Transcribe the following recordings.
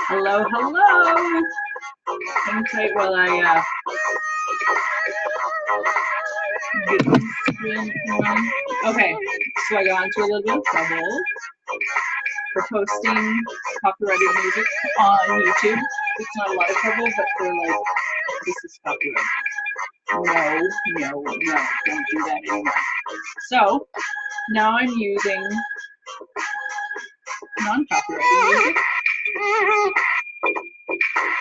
Hello, hello. Hang tight while I get the screen on. Okay, so I got into a little bit of trouble for posting copyrighted music on YouTube. It's not a lot of trouble, but they're like, this is copyrighted. No, don't do that anymore. So now I'm using non-copyrighted music.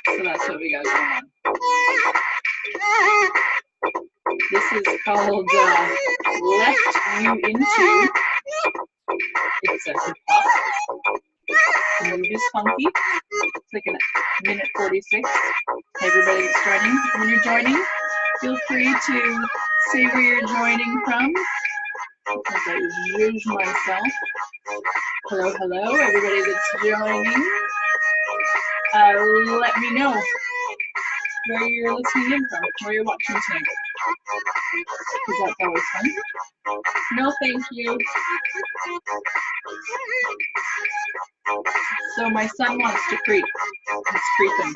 So that's what we got going on. This is called Left You Into. It's a hip hop. The movie's funky. It's like a minute 46. Hey, everybody that's joining. When you're joining, feel free to say where you're joining from. As I use myself. Hello, hello, everybody that's joining. Let me know where you're listening in from, where you're watching tonight. Because that's always fun. No, thank you. So my son wants to creep. He's creeping.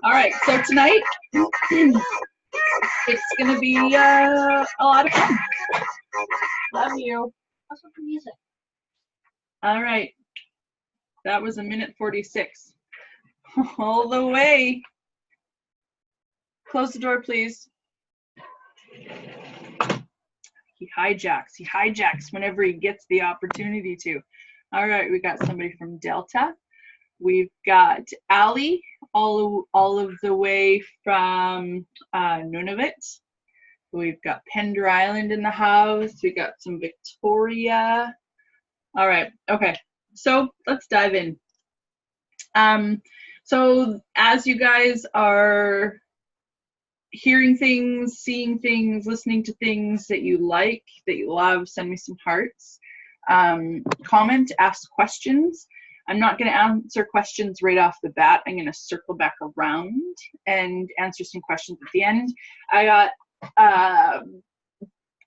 All right, so tonight, it's going to be a lot of fun. Love you. All right. That was a minute 46. All the way. Close the door, please. He hijacks whenever he gets the opportunity to. All right, we got somebody from Delta. We've got Allie all of the way from Nunavut. We've got Pender Island in the house. We got some Victoria. All right, okay. So let's dive in. So as you guys are hearing things, seeing things, listening to things that you like, that you love, send me some hearts. Comment, ask questions. I'm not going to answer questions right off the bat. I'm going to circle back around and answer some questions at the end. I got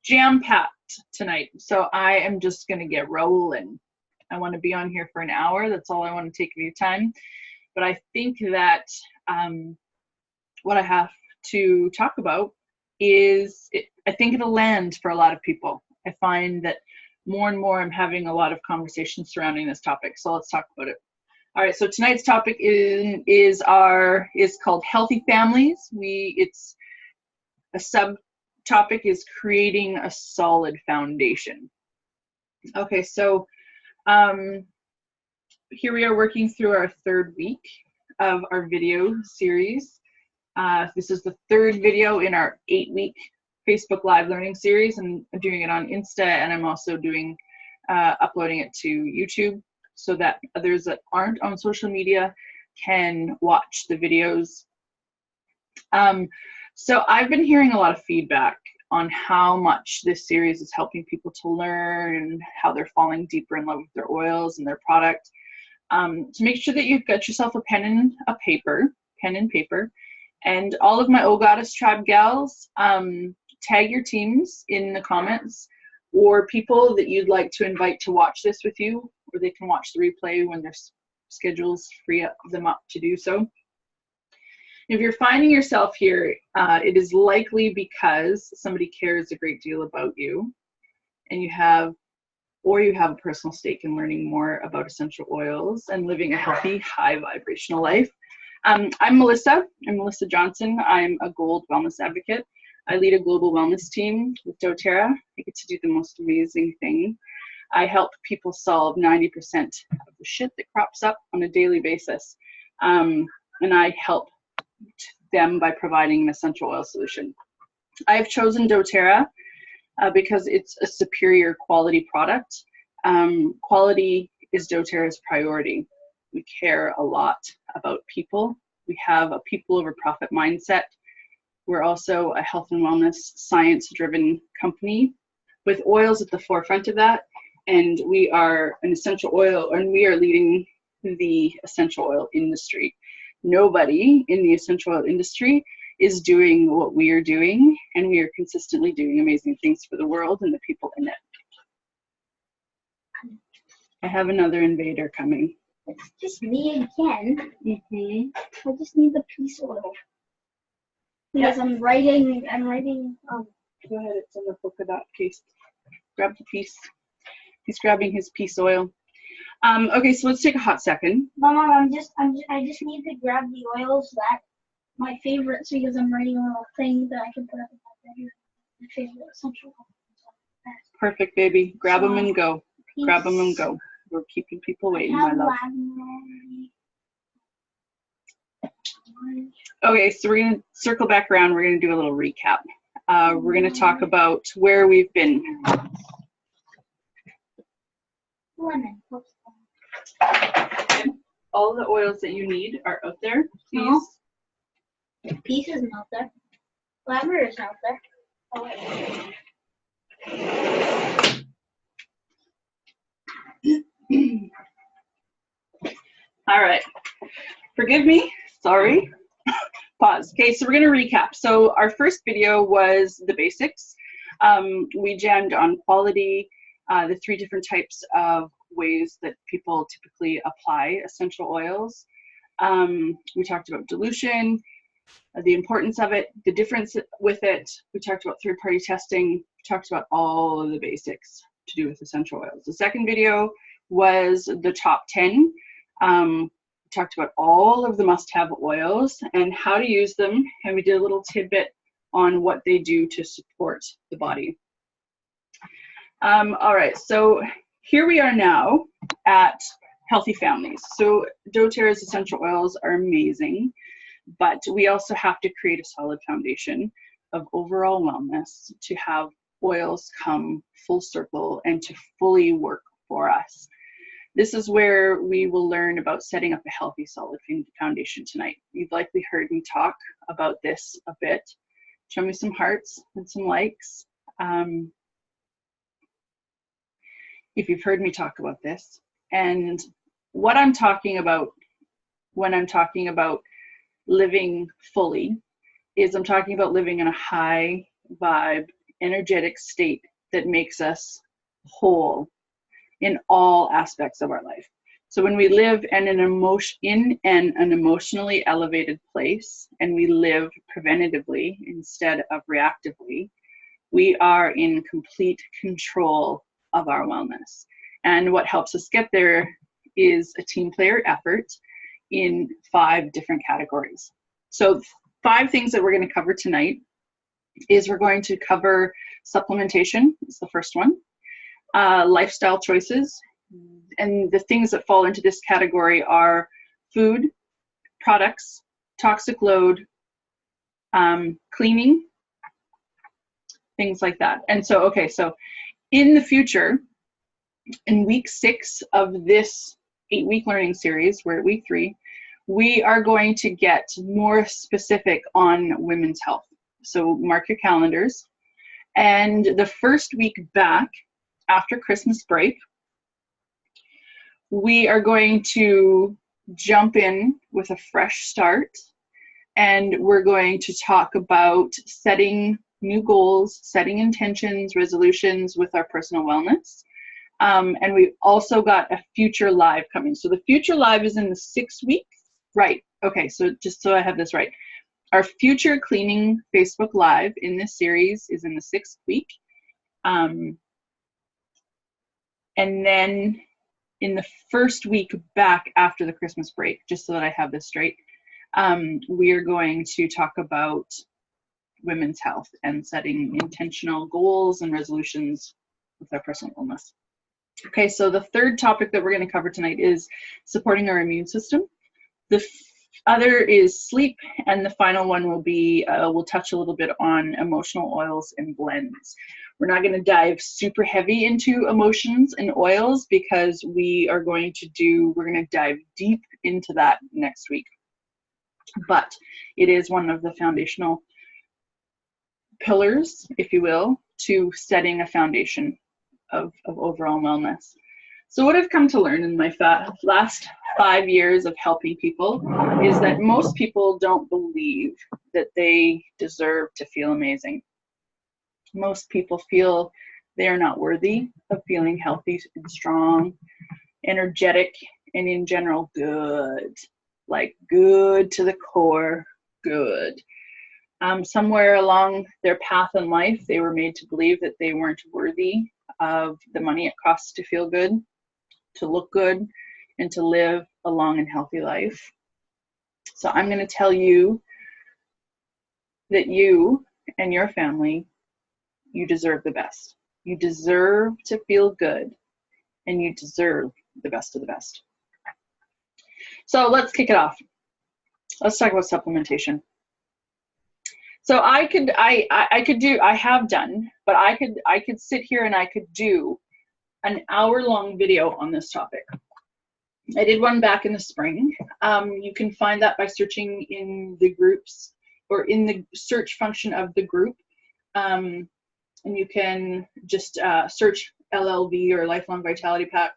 jam-packed tonight, so I am just going to get rolling. I want to be on here for an hour. That's all I want to take of your time. But I think that what I have to talk about is, I think it'll land for a lot of people. I find that more and more I'm having a lot of conversations surrounding this topic. So let's talk about it. All right, so tonight's topic is called Healthy Families. It's a subtopic is creating a solid foundation. Okay, so here we are working through our third week of our video series. This is the third video in our 8-week Facebook Live learning series, and I'm doing it on Insta, and I'm also doing uploading it to YouTube so that others that aren't on social media can watch the videos. So I've been hearing a lot of feedback on how much this series is helping people to learn and how they're falling deeper in love with their oils and their product. So make sure that you've got yourself a pen and paper, and all of my Oh Goddess Tribe gals, tag your teams in the comments, or people that you'd like to invite to watch this with you, or they can watch the replay when their schedules free them up to do so. If you're finding yourself here, it is likely because somebody cares a great deal about you, and you have a personal stake in learning more about essential oils and living a healthy, high vibrational life. I'm Melissa. I'm Melissa Johnson. I'm a Gold Wellness Advocate. I lead a global wellness team with doTERRA. I get to do the most amazing thing. I help people solve 90% of the shit that crops up on a daily basis. And I help them by providing an essential oil solution. I've chosen doTERRA because it's a superior quality product. Quality is doTERRA's priority. We care a lot about people. We have a people over profit mindset. We're also a health and wellness science-driven company with oils at the forefront of that. And we are an essential oil, and we are leading the essential oil industry. Nobody in the essential oil industry is doing what we are doing, and we are consistently doing amazing things for the world and the people in it. I have another invader coming. It's just me again. Mm-hmm. I just need the peace oil. Because I'm writing, Go ahead, it's in the polka dot case. Grab the piece. He's grabbing his peace oil. Okay, so let's take a hot second. Mom, I just need to grab the oils that my favorites, because I'm writing a little thing that I can put up in my bedroom. My favorite essential oils. Perfect, baby. Grab them and go. Grab them and go. We're keeping people waiting, my love. Okay, so we're going to circle back around. We're going to do a little recap. We're going to talk about where we've been. Lemon. All the oils that you need are out there, please. No. Peace isn't out there. Lavender is out there. All right. Forgive me. Sorry. Pause. Okay, so we're going to recap. So our first video was the basics. We jammed on quality, the 3 different types of ways that people typically apply essential oils. We talked about dilution, the importance of it, the difference with it. We talked about third-party testing. We talked about all of the basics to do with essential oils. The second video was the top 10. We talked about all of the must-have oils and how to use them, and we did a little tidbit on what they do to support the body. All right, so here we are now at Healthy Families. So doTERRA's essential oils are amazing, but we also have to create a solid foundation of overall wellness to have oils come full circle and to fully work for us. This is where we will learn about setting up a healthy, solid foundation tonight. You've likely heard me talk about this a bit. Show me some hearts and some likes. If you've heard me talk about this. And what I'm talking about when I'm talking about living fully is I'm talking about living in a high vibe, energetic state that makes us whole in all aspects of our life. So when we live in an emotionally elevated place and we live preventatively instead of reactively, we are in complete control of our wellness. And what helps us get there is a team player effort in 5 different categories. So 5 things that we're going to cover tonight is we're going to cover supplementation, is the first one. Lifestyle choices, and the things that fall into this category are food, products, toxic load, cleaning, things like that. And so, okay, so in the future, in week 6 of this 8-week learning series, we're at week 3, we are going to get more specific on women's health. So mark your calendars. And the first week back, after Christmas break, we are going to jump in with a fresh start, and we're going to talk about setting new goals, setting intentions, resolutions with our personal wellness. And we've also got a future live coming. So the future live is in the 6th week, right? Okay, so just so I have this right. Our future cleaning Facebook Live in this series is in the 6th week. And then in the first week back after the Christmas break, just so that I have this straight, we are going to talk about women's health and setting intentional goals and resolutions with our personal wellness. Okay, so the third topic that we're going to cover tonight is supporting our immune system. The other is sleep, and the final one will be, we'll touch a little bit on emotional oils and blends. We're not going to dive super heavy into emotions and oils because we're going to dive deep into that next week. But it is one of the foundational pillars, if you will, to setting a foundation of overall wellness. So what I've come to learn in my last 5 years of helping people is that most people don't believe that they deserve to feel amazing. Most people feel they are not worthy of feeling healthy and strong energetic, and in general good, like good to the core, good. Somewhere along their path in life, they were made to believe that they weren't worthy of the money it costs to feel good, to look good, and to live a long and healthy life. So I'm going to tell you that you and your family, you deserve the best. You deserve to feel good, and you deserve the best of the best. So let's kick it off. Let's talk about supplementation. So I have done, but I could sit here and I could do an hour-long video on this topic. I did one back in the spring. You can find that by searching in the groups or in the search function of the group. And you can just search LLV or Lifelong Vitality Pack.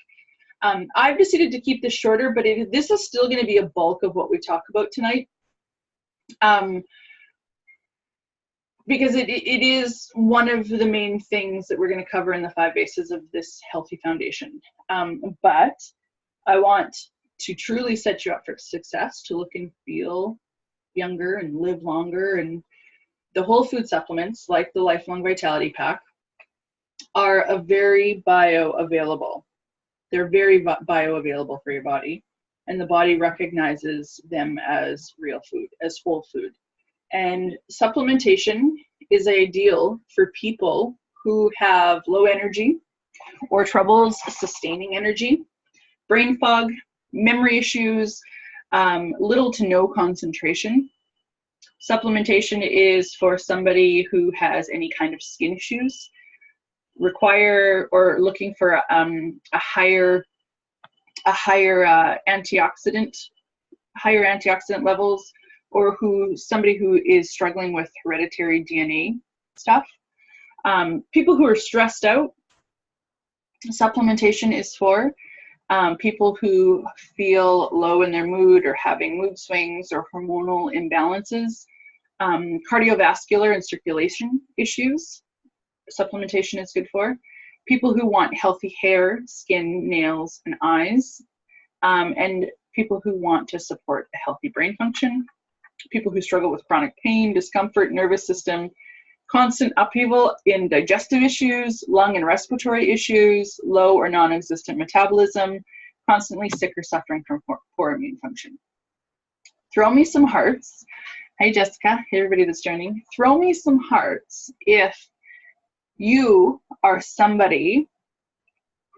I've decided to keep this shorter, but this is still going to be a bulk of what we talk about tonight. Because it is one of the main things that we're going to cover in the 5 bases of this healthy foundation. But I want to truly set you up for success, to look and feel younger and live longer. And the whole food supplements, like the Lifelong Vitality Pack, are very bioavailable. They're very bioavailable for your body, and the body recognizes them as real food, as whole food. And supplementation is ideal for people who have low energy or troubles sustaining energy, brain fog, memory issues, little to no concentration. Supplementation is for somebody who has any kind of skin issues, require or looking for a higher antioxidant levels, or somebody who is struggling with hereditary DNA stuff. People who are stressed out, supplementation is for. People who feel low in their mood or having mood swings or hormonal imbalances, cardiovascular and circulation issues, supplementation is good for. People who want healthy hair, skin, nails, and eyes, and people who want to support a healthy brain function. People who struggle with chronic pain, discomfort, nervous system, constant upheaval in digestive issues, lung and respiratory issues, low or non-existent metabolism, constantly sick or suffering from poor immune function. Throw me some hearts. Hey, Jessica. Hey, everybody that's joining. Throw me some hearts if you are somebody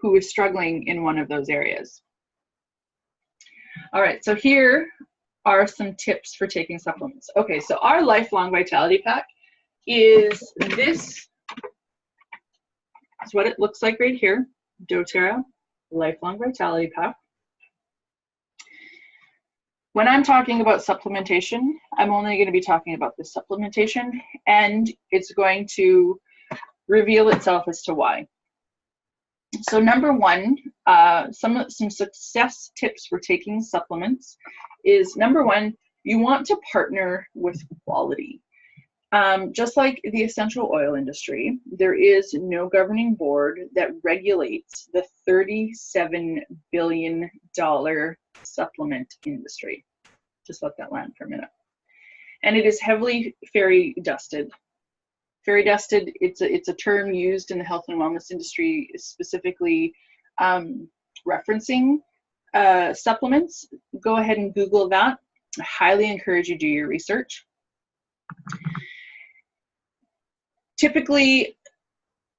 who is struggling in one of those areas. All right, so here are some tips for taking supplements. Okay, so our Lifelong Vitality Pack is what it looks like right here. doTERRA Lifelong Vitality Pack. When I'm talking about supplementation, I'm only going to be talking about this supplementation, and it's going to reveal itself as to why. So number one, some success tips for taking supplements is, number one, you want to partner with quality. Just like the essential oil industry, there is no governing board that regulates the $37 billion supplement industry. Just let that land for a minute. And it is heavily fairy dusted. Fairy dusted, it's a term used in the health and wellness industry, specifically referencing supplements. Go ahead and Google that. I highly encourage you to do your research. Typically,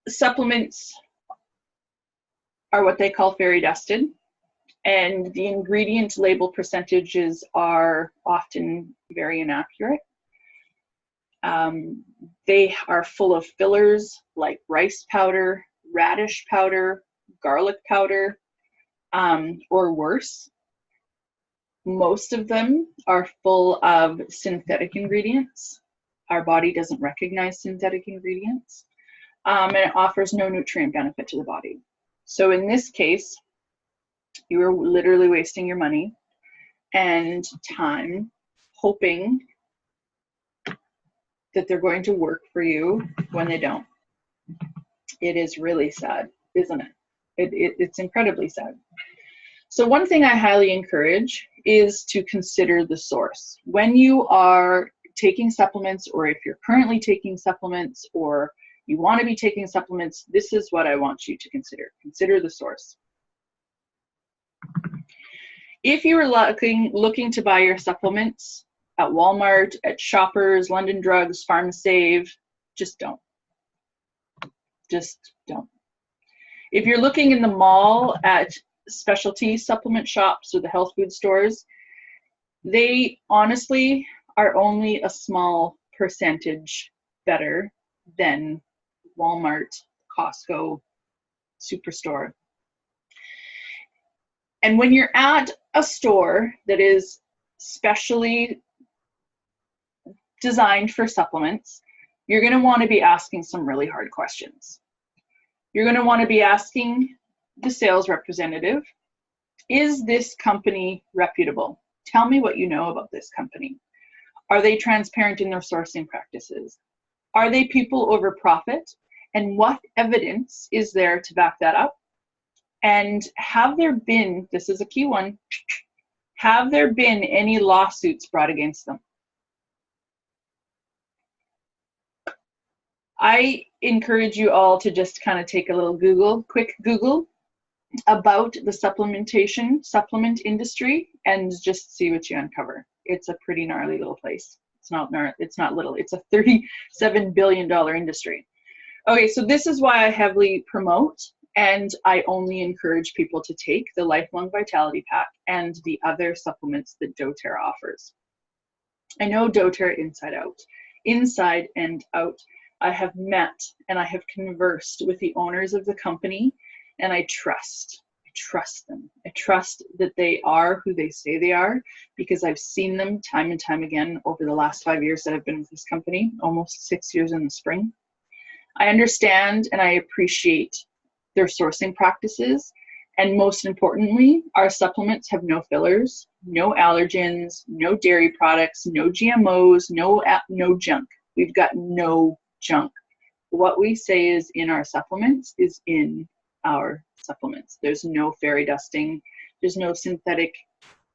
supplements are what they call fairy dusted, and the ingredient label percentages are often very inaccurate. They are full of fillers like rice powder, radish powder, garlic powder, or worse. Most of them are full of synthetic ingredients. Our body doesn't recognize synthetic ingredients, and it offers no nutrient benefit to the body. So in this case, you are literally wasting your money and time hoping that they're going to work for you when they don't. It is really sad, isn't it? It's incredibly sad. So one thing I highly encourage is to consider the source. When you are taking supplements, or if you're currently taking supplements, or you want to be taking supplements, this is what I want you to consider. Consider the source. If you are looking to buy your supplements at Walmart, at Shoppers, London Drugs, PharmaSave, just don't. Just don't. If you're looking in the mall at specialty supplement shops or the health food stores, they honestly are only a small percentage better than Walmart, Costco, Superstore. And when you're at a store that is specially designed for supplements, you're going to want to be asking some really hard questions. You're going to want to be asking the sales representative, is this company reputable? Tell me what you know about this company. Are they transparent in their sourcing practices? Are they people over profit? And what evidence is there to back that up? And have there been, this is a key one, have there been any lawsuits brought against them? I encourage you all to just kind of take a little quick Google about the supplement industry and just see what you uncover. It's a pretty gnarly little place. It's not little, it's a $37 billion industry. Okay, so this is why I heavily promote and I only encourage people to take the Lifelong Vitality Pack and the other supplements that doTERRA offers. I know doTERRA inside and out. I have met and I have conversed with the owners of the company, and I trust them. I trust that they are who they say they are, because I've seen them time and time again over the last 5 years that I've been with this company, almost 6 years in the spring. I understand and I appreciate their sourcing practices, and most importantly, our supplements have no fillers, no allergens, no dairy products, no GMOs, no junk. We've got no junk. What we say is in our supplements is in our supplements. There's no fairy dusting, there's no synthetic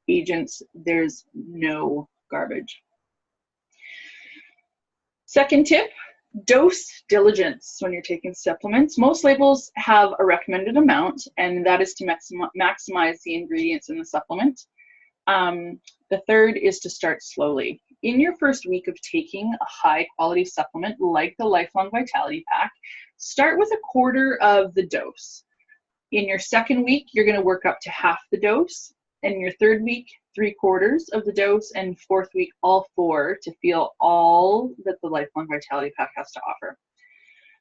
agents, there's no garbage. Second tip, dose diligence when you're taking supplements. Most labels have a recommended amount, and that is to maximize the ingredients in the supplement. The third is to start slowly. In your first week of taking a high quality supplement like the Lifelong Vitality Pack, start with 1/4 of the dose. In your second week, you're going to work up to half the dose. In your third week, 3/4 of the dose, and fourth week, all 4, to feel all that the Lifelong Vitality Pack has to offer.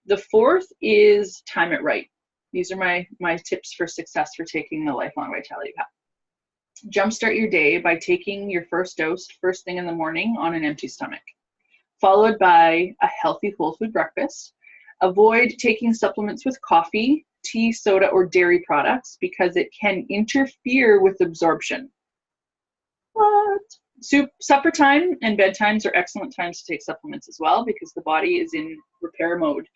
The fourth is time it right. These are my tips for success for taking the Lifelong Vitality Pack. Jumpstart your day by taking your first dose first thing in the morning on an empty stomach, followed by a healthy whole food breakfast. Avoid taking supplements with coffee, tea, soda, or dairy products because it can interfere with absorption. What? Supper time and bedtimes are excellent times to take supplements as well, because the body is in repair mode,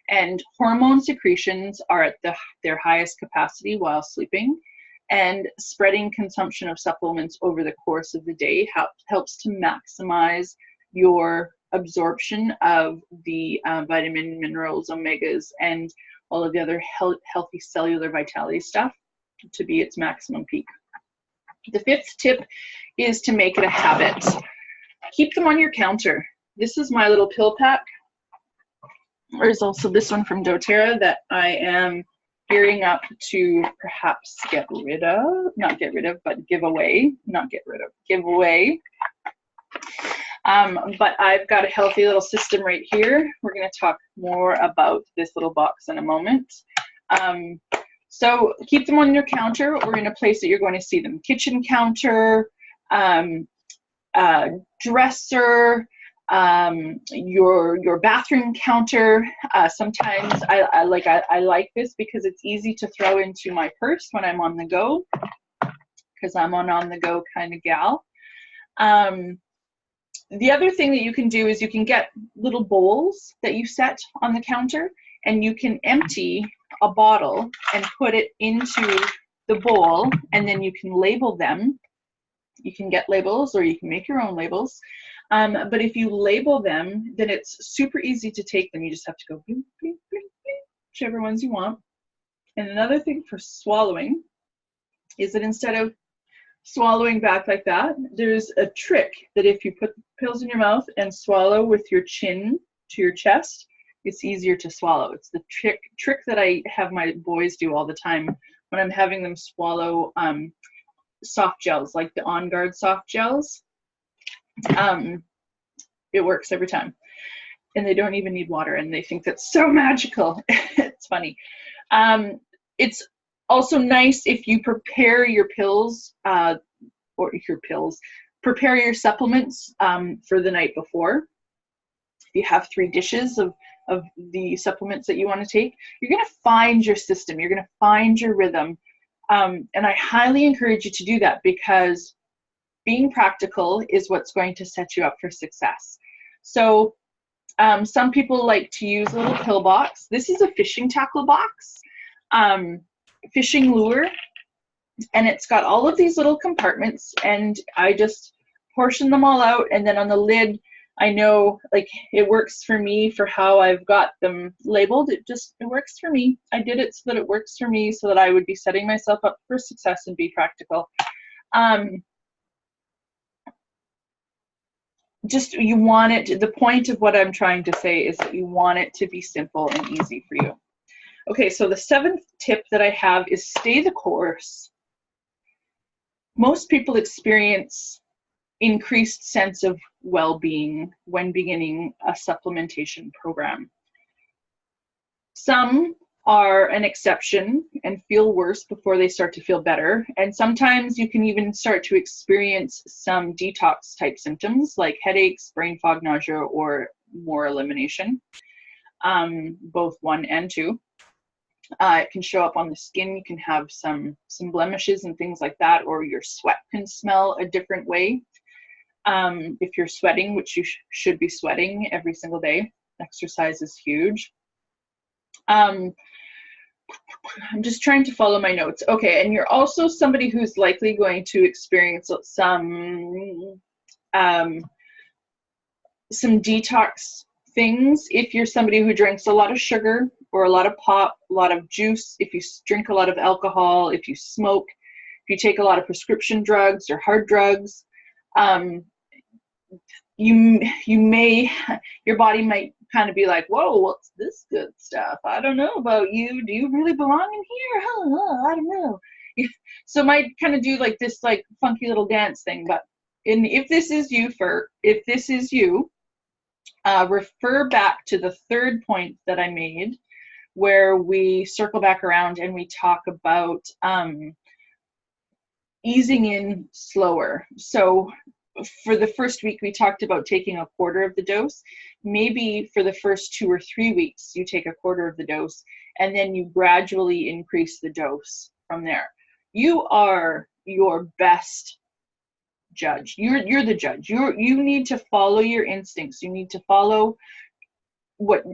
and hormone secretions are at their highest capacity while sleeping, and spreading consumption of supplements over the course of the day helps to maximize your absorption of the vitamin, minerals, omegas, and all of the other healthy cellular vitality stuff to be its maximum peak. The fifth tip is to make it a habit. Keep them on your counter. This is my little pill pack. There's also this one from doTERRA that I am gearing up to perhaps give away. But I've got a healthy little system right here. We're going to talk more about this little box in a moment. So keep them on your counter or in a place that you're going to see them. Kitchen counter, dresser, your bathroom counter. Sometimes I like this because it's easy to throw into my purse when I'm on the go, because I'm an on the go kind of gal. The other thing that you can do is you can get little bowls that you set on the counter, and you can empty a bottle and put it into the bowl, and then you can label them. You can get labels or you can make your own labels. But if you label them, then it's super easy to take them. You just have to go blink, blink, blink, blink, whichever ones you want. And another thing for swallowing is that instead of swallowing back like that, there's a trick that if you put the pills in your mouth and swallow with your chin to your chest, it's easier to swallow. It's the trick that I have my boys do all the time when I'm having them swallow soft gels, like the On Guard soft gels. It works every time. And they don't even need water, and they think that's so magical. It's funny. It's also nice if you prepare your pills, prepare your supplements for the night before. If you have 3 dishes of the supplements that you want to take, you're going to find your system. You're going to find your rhythm. And I highly encourage you to do that, because being practical is what's going to set you up for success. So some people like to use a little pill box. This is a fishing tackle box, fishing lure, and it's got all of these little compartments, and I just portion them all out, and then on the lid, I know, like, it works for me for how I've got them labeled. It works for me. I did it so that it works for me, so that I would be setting myself up for success and be practical. Just, you want it, the point of what I'm trying to say is that you want it to be simple and easy for you. Okay, so the 7th tip that I have is stay the course. Most people experience increased sense of well-being when beginning a supplementation program. Some are an exception and feel worse before they start to feel better. And sometimes you can even start to experience some detox type symptoms like headaches, brain fog, nausea, or more elimination, both 1 and 2. It can show up on the skin. You can have some blemishes and things like that, or your sweat can smell a different way. If you're sweating, which you should be sweating every single day, exercise is huge. I'm just trying to follow my notes. Okay, and you're also somebody who's likely going to experience some detox things if you're somebody who drinks a lot of sugar or a lot of pop, a lot of juice, if you drink a lot of alcohol, if you smoke, if you take a lot of prescription drugs or hard drugs. Your body might kind of be like, whoa, what's this good stuff? I don't know about you. Do you really belong in here? I don't know. So it might kind of do like this like funky little dance thing. But if this is you, refer back to the 3rd point that I made, where we circle back around and we talk about easing in slower. So for the first week, we talked about taking a quarter of the dose. Maybe for the first 2 or 3 weeks, you take a quarter of the dose, and then you gradually increase the dose from there. You are your best judge. You're the judge. You need to follow your instincts. You need to follow what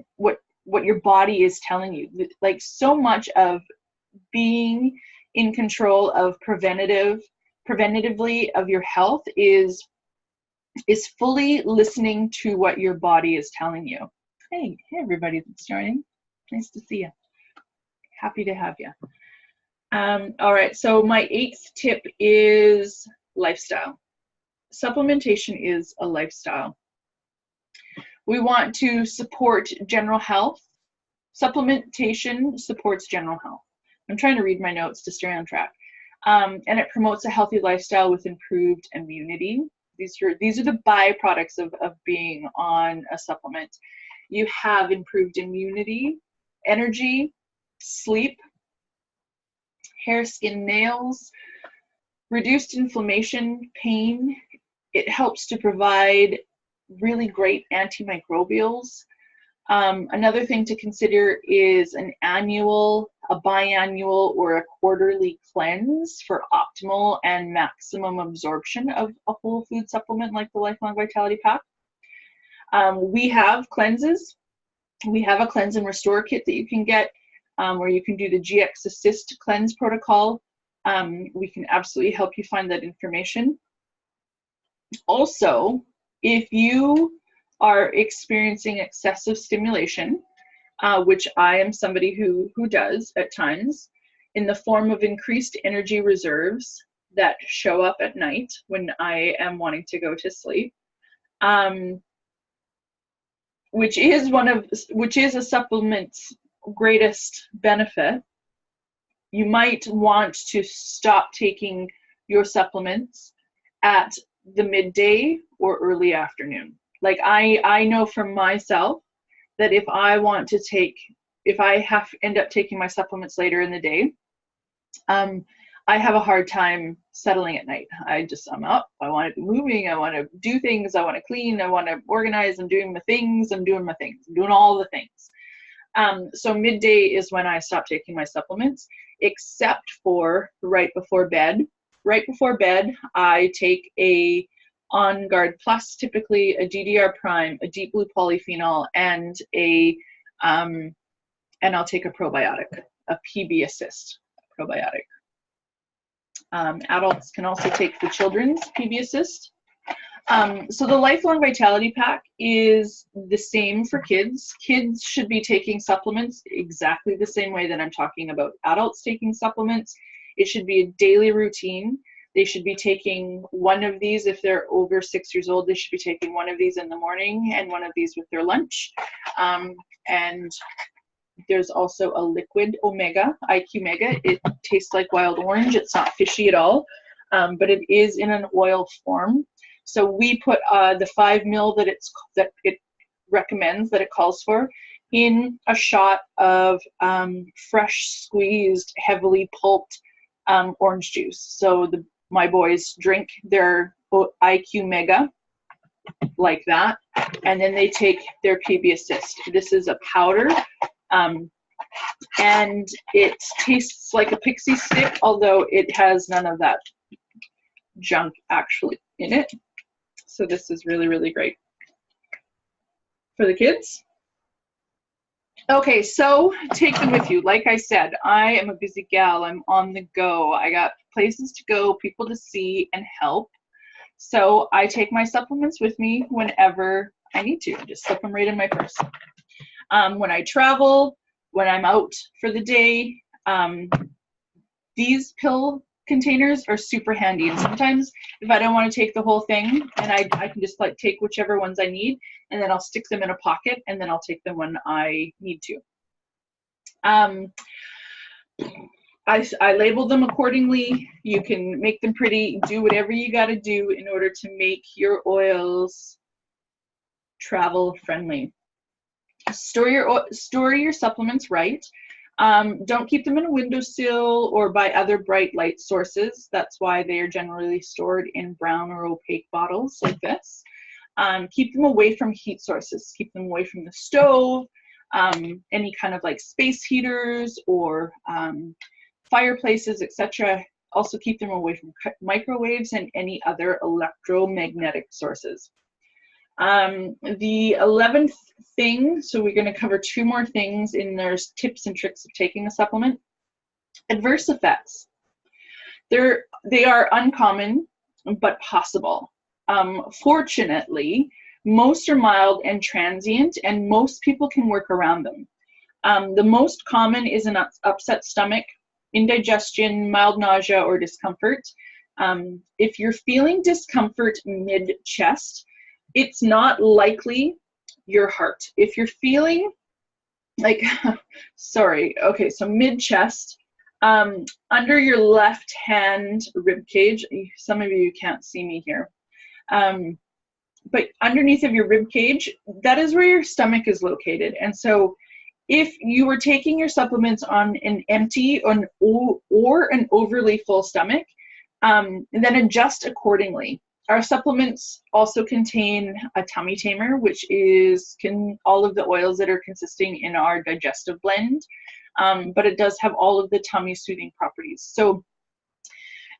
your body is telling you. Like, so much of being in control of preventatively of your health is fully listening to what your body is telling you. Hey everybody that's joining. Nice to see you. Happy to have you. All right, so my 8th tip is lifestyle. Supplementation is a lifestyle. We want to support general health. Supplementation supports general health. I'm trying to read my notes to stay on track. And it promotes a healthy lifestyle with improved immunity. These are the byproducts of being on a supplement. You have improved immunity, energy, sleep, hair, skin, nails, reduced inflammation, pain. It helps to provide really great antimicrobials. Another thing to consider is an annual, a biannual, or a quarterly cleanse for optimal and maximum absorption of a whole food supplement like the Lifelong Vitality Pack. We have cleanses. We have a cleanse and restore kit that you can get where you can do the GX Assist cleanse protocol We can absolutely help you find that information. Also, if you are experiencing excessive stimulation, which I am somebody who does at times, in the form of increased energy reserves that show up at night when I am wanting to go to sleep, which is a supplement's greatest benefit. You might want to stop taking your supplements at the midday or early afternoon. Like I know for myself that if I end up taking my supplements later in the day, I have a hard time settling at night. I'm up, I want to be moving, I want to do things, I want to clean, I want to organize, I'm doing my things, I'm doing all the things. So midday is when I stop taking my supplements, except for right before bed. Right before bed, I take a On Guard Plus, typically a DDR Prime, a deep blue polyphenol, and I'll take a probiotic, a PB Assist probiotic. Adults can also take the children's PB Assist. So the Lifelong Vitality Pack is the same for kids. Kids should be taking supplements exactly the same way that I'm talking about adults taking supplements. It should be a daily routine. They should be taking one of these if they're over 6 years old. They should be taking one of these in the morning and one of these with their lunch. And there's also a liquid Omega, IQ Mega. It tastes like wild orange. It's not fishy at all, but it is in an oil form. So we put the 5 ml that it recommends, that it calls for, in a shot of fresh squeezed, heavily pulped orange juice. So my boys drink their IQ Mega like that, and then they take their PB Assist. This is a powder, and it tastes like a pixie stick, although it has none of that junk actually in it. So this is really, really great for the kids. Okay, so take them with you. Like I said, I am a busy gal. I'm on the go. I got places to go, people to see, and help. So I take my supplements with me whenever I need to. I just slip them right in my purse. When I travel, when I'm out for the day, these pill containers are super handy. And sometimes if I don't want to take the whole thing, and I can just like take whichever ones I need, and then I'll stick them in a pocket, and then I'll take them when I need to. I label them accordingly. You can make them pretty, do whatever you got to do in order to make your oils travel friendly. Store your supplements right. Don't keep them in a windowsill or by other bright light sources. That's why they are generally stored in brown or opaque bottles like this. Keep them away from heat sources. Keep them away from the stove, any kind of like space heaters or fireplaces, etc. Also keep them away from microwaves and any other electromagnetic sources. The 11th thing, so we're going to cover 2 more things in there's tips and tricks of taking a supplement. Adverse effects. They are uncommon, but possible. Fortunately, most are mild and transient, and most people can work around them. The most common is an upset stomach, indigestion, mild nausea, or discomfort. If you're feeling discomfort mid-chest, it's not likely your heart. If you're feeling like, sorry, okay, so mid-chest, under your left hand rib cage, some of you can't see me here, but underneath of your rib cage, that is where your stomach is located. And so if you were taking your supplements on an empty or an overly full stomach, then adjust accordingly. Our supplements also contain a tummy tamer, which is all of the oils that are consisting in our digestive blend, but it does have all of the tummy soothing properties. So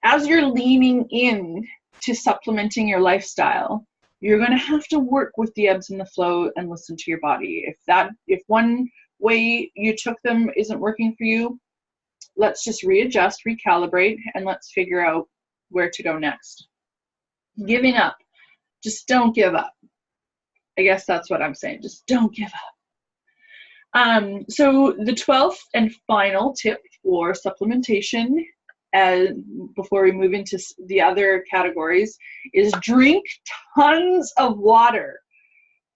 as you're leaning in to supplementing your lifestyle, you're going to have to work with the ebbs and the flow and listen to your body. If one way you took them isn't working for you, let's just readjust, recalibrate, and let's figure out where to go next. Giving up. Just don't give up. I guess that's what I'm saying. Just don't give up. So the 12th and final tip for supplementation, before we move into the other categories, is drink tons of water.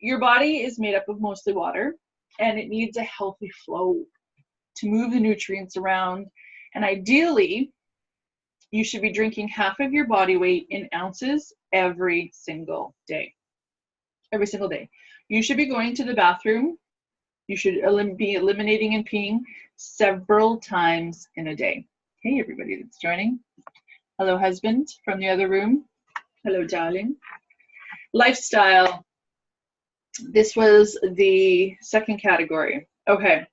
Your body is made up of mostly water, and it needs a healthy flow to move the nutrients around. And ideally, you should be drinking half of your body weight in ounces every single day. Every single day. You should be going to the bathroom. You should be eliminating and peeing several times in a day. Hey, everybody that's joining. Hello, husband from the other room. Hello, darling. Lifestyle. This was the second category. Okay.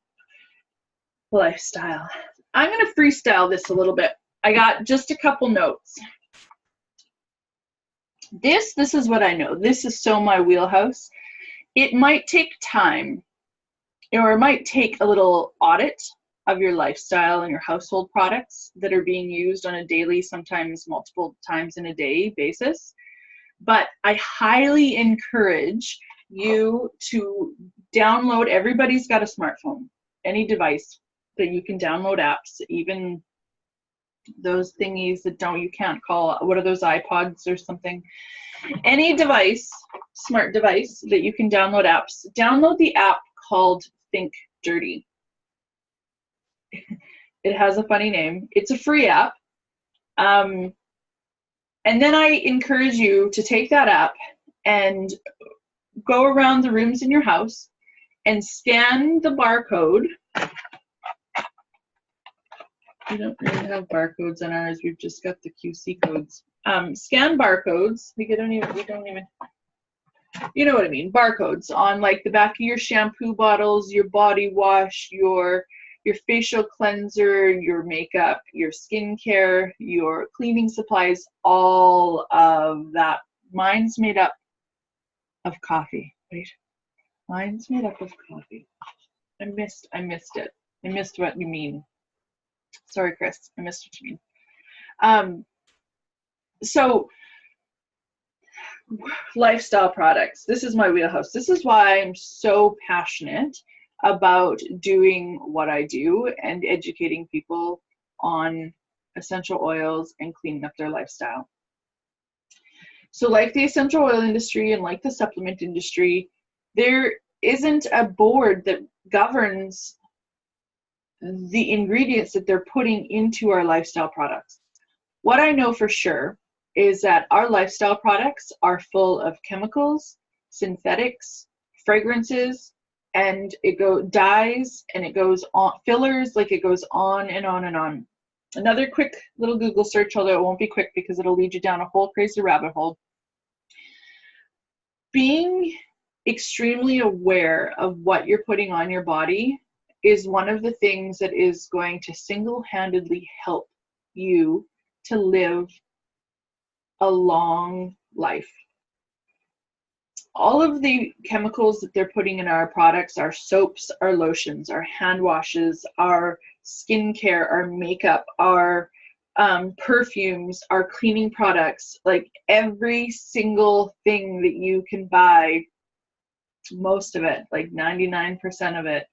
Lifestyle. I'm going to freestyle this a little bit. I got just a couple notes. This is what I know. This is so my wheelhouse. It might take time, or it might take a little audit of your lifestyle and your household products that are being used on a daily, sometimes multiple times in a day basis. But I highly encourage you to download. Everybody's got a smartphone, any device that you can download apps, even those thingies that you can't call, what are those, iPods or something? Any device, smart device that you can download apps. Download the app called Think Dirty. It has a funny name. It's a free app. And then I encourage you to take that app and go around the rooms in your house and scan the barcode. We don't really have barcodes on ours. We've just got the QC codes. Scan barcodes. We don't even, you know what I mean, barcodes on like the back of your shampoo bottles, your body wash, your facial cleanser, your makeup, your skincare, your cleaning supplies, all of that. Mine's made up of coffee. Wait, mine's made up of coffee. I missed it. I missed what you mean. Sorry, Chris, I missed what you mean. So lifestyle products. This is my wheelhouse. This is why I'm so passionate about doing what I do and educating people on essential oils and cleaning up their lifestyle. So like the essential oil industry and like the supplement industry, there isn't a board that governs the ingredients that they're putting into our lifestyle products. What I know for sure is that our lifestyle products are full of chemicals, synthetics, fragrances, and dyes, and it goes on, fillers, like it goes on and on and on. Another quick little Google search, although it won't be quick because it'll lead you down a whole crazy rabbit hole. Being extremely aware of what you're putting on your body is one of the things that is going to single-handedly help you to live a long life. All of the chemicals that they're putting in our products, our soaps, our lotions, our hand washes, our skincare, our makeup, our perfumes, our cleaning products, like every single thing that you can buy, most of it, like 99% of it,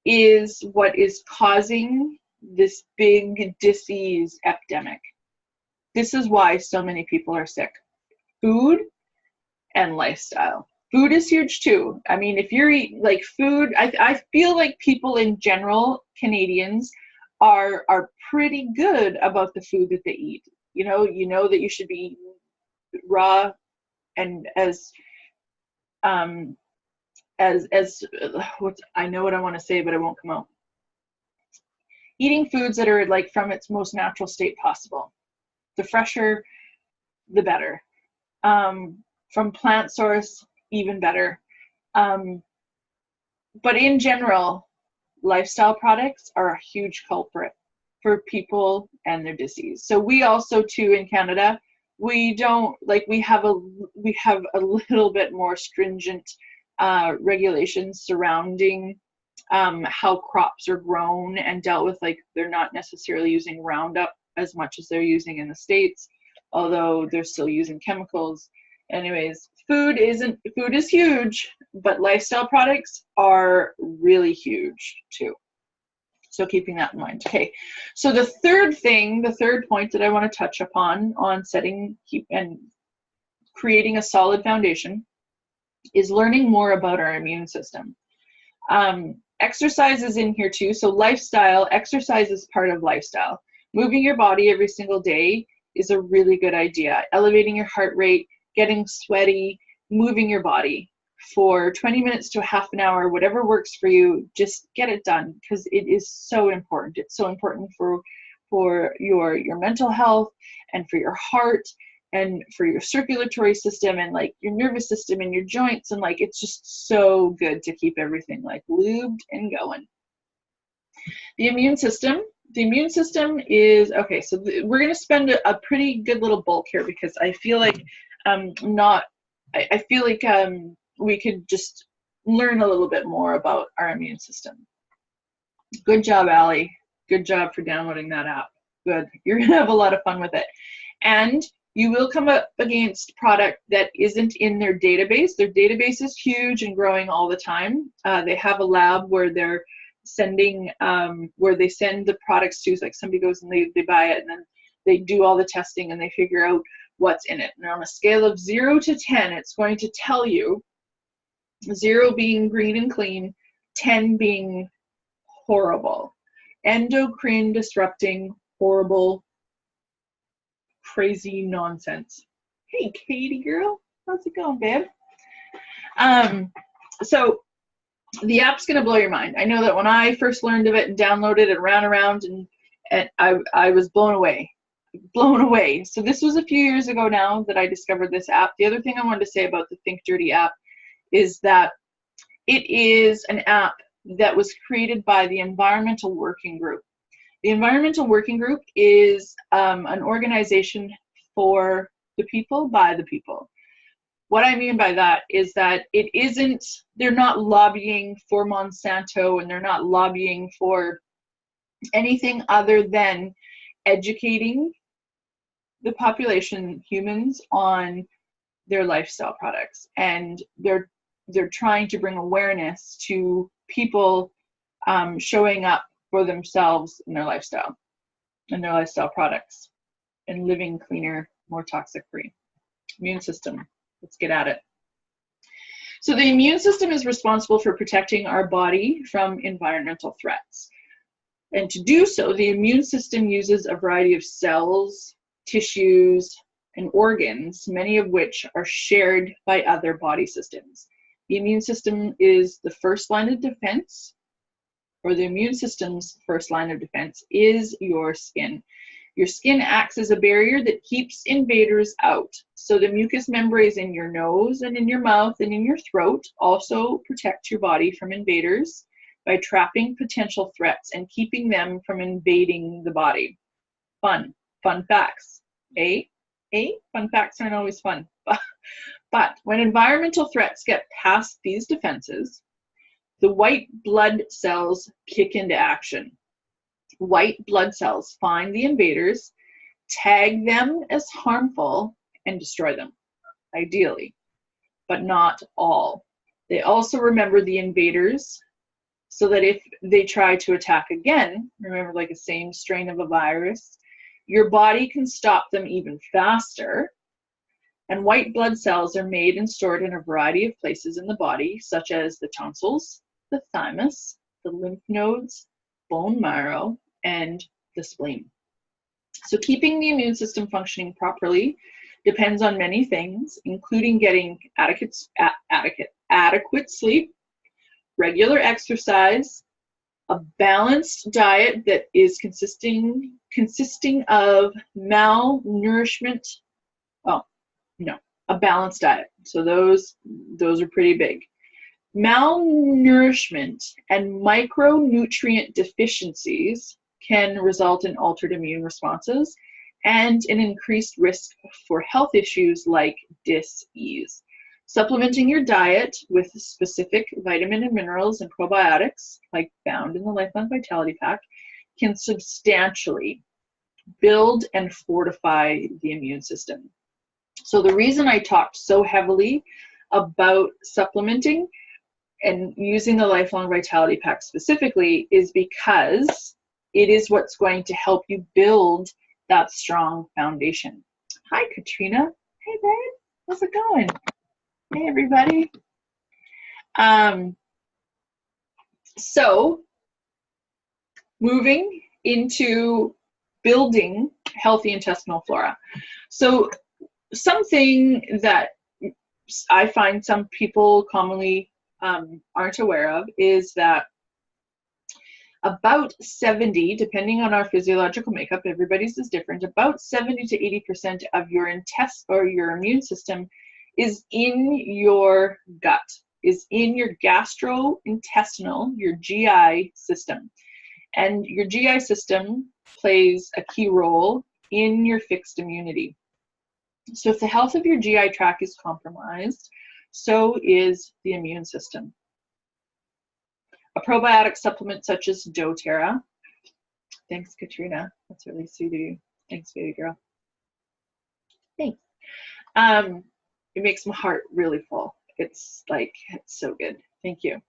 is what is causing this big disease epidemic. This is why so many people are sick. Food and lifestyle. Food is huge too. I mean, if you're eating like food, I feel like people in general, Canadians, are pretty good about the food that they eat. You know that you should be eating raw and as what I know what I want to say, but it won't come out. Eating foods that are like from its most natural state possible. The fresher, the better. From plant source, even better. But in general, lifestyle products are a huge culprit for people and their disease. So we also too in Canada, we have a little bit more stringent regulations surrounding how crops are grown and dealt with. Like, they're not necessarily using Roundup as much as they're using in the States, although they're still using chemicals. Anyways, food is huge, but lifestyle products are really huge too. So keeping that in mind. Okay, so the third point that I want to touch upon on setting, and creating a solid foundation is learning more about our immune system. Exercise is in here too. So exercise is part of lifestyle. Moving your body every single day is a really good idea. Elevating your heart rate, getting sweaty, moving your body for 20 minutes to a half an hour, whatever works for you, just get it done, because it is so important. It's so important for your mental health, and for your heart, and for your circulatory system, and like your nervous system and your joints, and like it's just so good to keep everything like lubed and going. The immune system is okay. So we're going to spend a pretty good little bulk here, because I feel like we could just learn a little bit more about our immune system. Good job, Allie. Good job for downloading that app. Good. You're going to have a lot of fun with it. And you will come up against product that isn't in their database. Their database is huge and growing all the time. They have a lab where they're sending, where they send the products to, like somebody goes and they buy it, and then they do all the testing and they figure out what's in it. And on a scale of 0 to 10, it's going to tell you, 0 being green and clean, 10 being horrible, endocrine disrupting, horrible, crazy nonsense. Hey, Katie girl, how's it going, babe? So the app's gonna blow your mind. I know that when I first learned of it and downloaded it, ran around, and I was blown away. So this was a few years ago now that I discovered this app. The other thing I wanted to say about the Think Dirty app is that it is an app that was created by the Environmental Working Group. The Environmental Working Group is an organization for the people, by the people. What I mean by that is that they're not lobbying for Monsanto, and they're not lobbying for anything other than educating the population, humans, on their lifestyle products. And they're trying to bring awareness to people showing up for themselves in their lifestyle and their lifestyle products, and living cleaner, more toxic free. Immune system, let's get at it. So the immune system is responsible for protecting our body from environmental threats. And to do so, the immune system uses a variety of cells, tissues, and organs, many of which are shared by other body systems. The immune system is the first line of defense, or the immune system's first line of defense is your skin. Your skin acts as a barrier that keeps invaders out. So the mucous membranes in your nose and in your mouth and in your throat also protect your body from invaders by trapping potential threats and keeping them from invading the body. Fun facts. Fun facts aren't always fun. But when environmental threats get past these defenses, the white blood cells kick into action. White blood cells find the invaders, tag them as harmful, and destroy them, ideally, but not all. They also remember the invaders, so that if they try to attack again, remember, like a same strain of a virus, your body can stop them even faster. And white blood cells are made and stored in a variety of places in the body, such as the tonsils, the thymus, the lymph nodes, bone marrow, and the spleen. So keeping the immune system functioning properly depends on many things, including getting adequate sleep, regular exercise, a balanced diet that is consisting of malnourishment. A balanced diet. So those are pretty big. Malnourishment and micronutrient deficiencies can result in altered immune responses and an increased risk for health issues like dis-ease. Supplementing your diet with specific vitamin and minerals and probiotics, like found in the Lifelong Vitality Pack, can substantially build and fortify the immune system. So the reason I talked so heavily about supplementing and using the Lifelong Vitality Pack specifically is because it is what's going to help you build that strong foundation. Hi, Katrina. Hey, babe. How's it going? Hey, everybody. So moving into building healthy intestinal flora. So something that I find some people commonly aren't aware of is that about 70, depending on our physiological makeup, everybody's is different, about 70 to 80% of your your immune system is in your gut, is in your gastrointestinal, your GI system. And your GI system plays a key role in your fixed immunity. So if the health of your GI tract is compromised, so is the immune system. A probiotic supplement such as doTERRA. Thanks, Katrina. That's really sweet of you. Thanks, baby girl. Thanks. It makes my heart really full. It's so good. Thank you.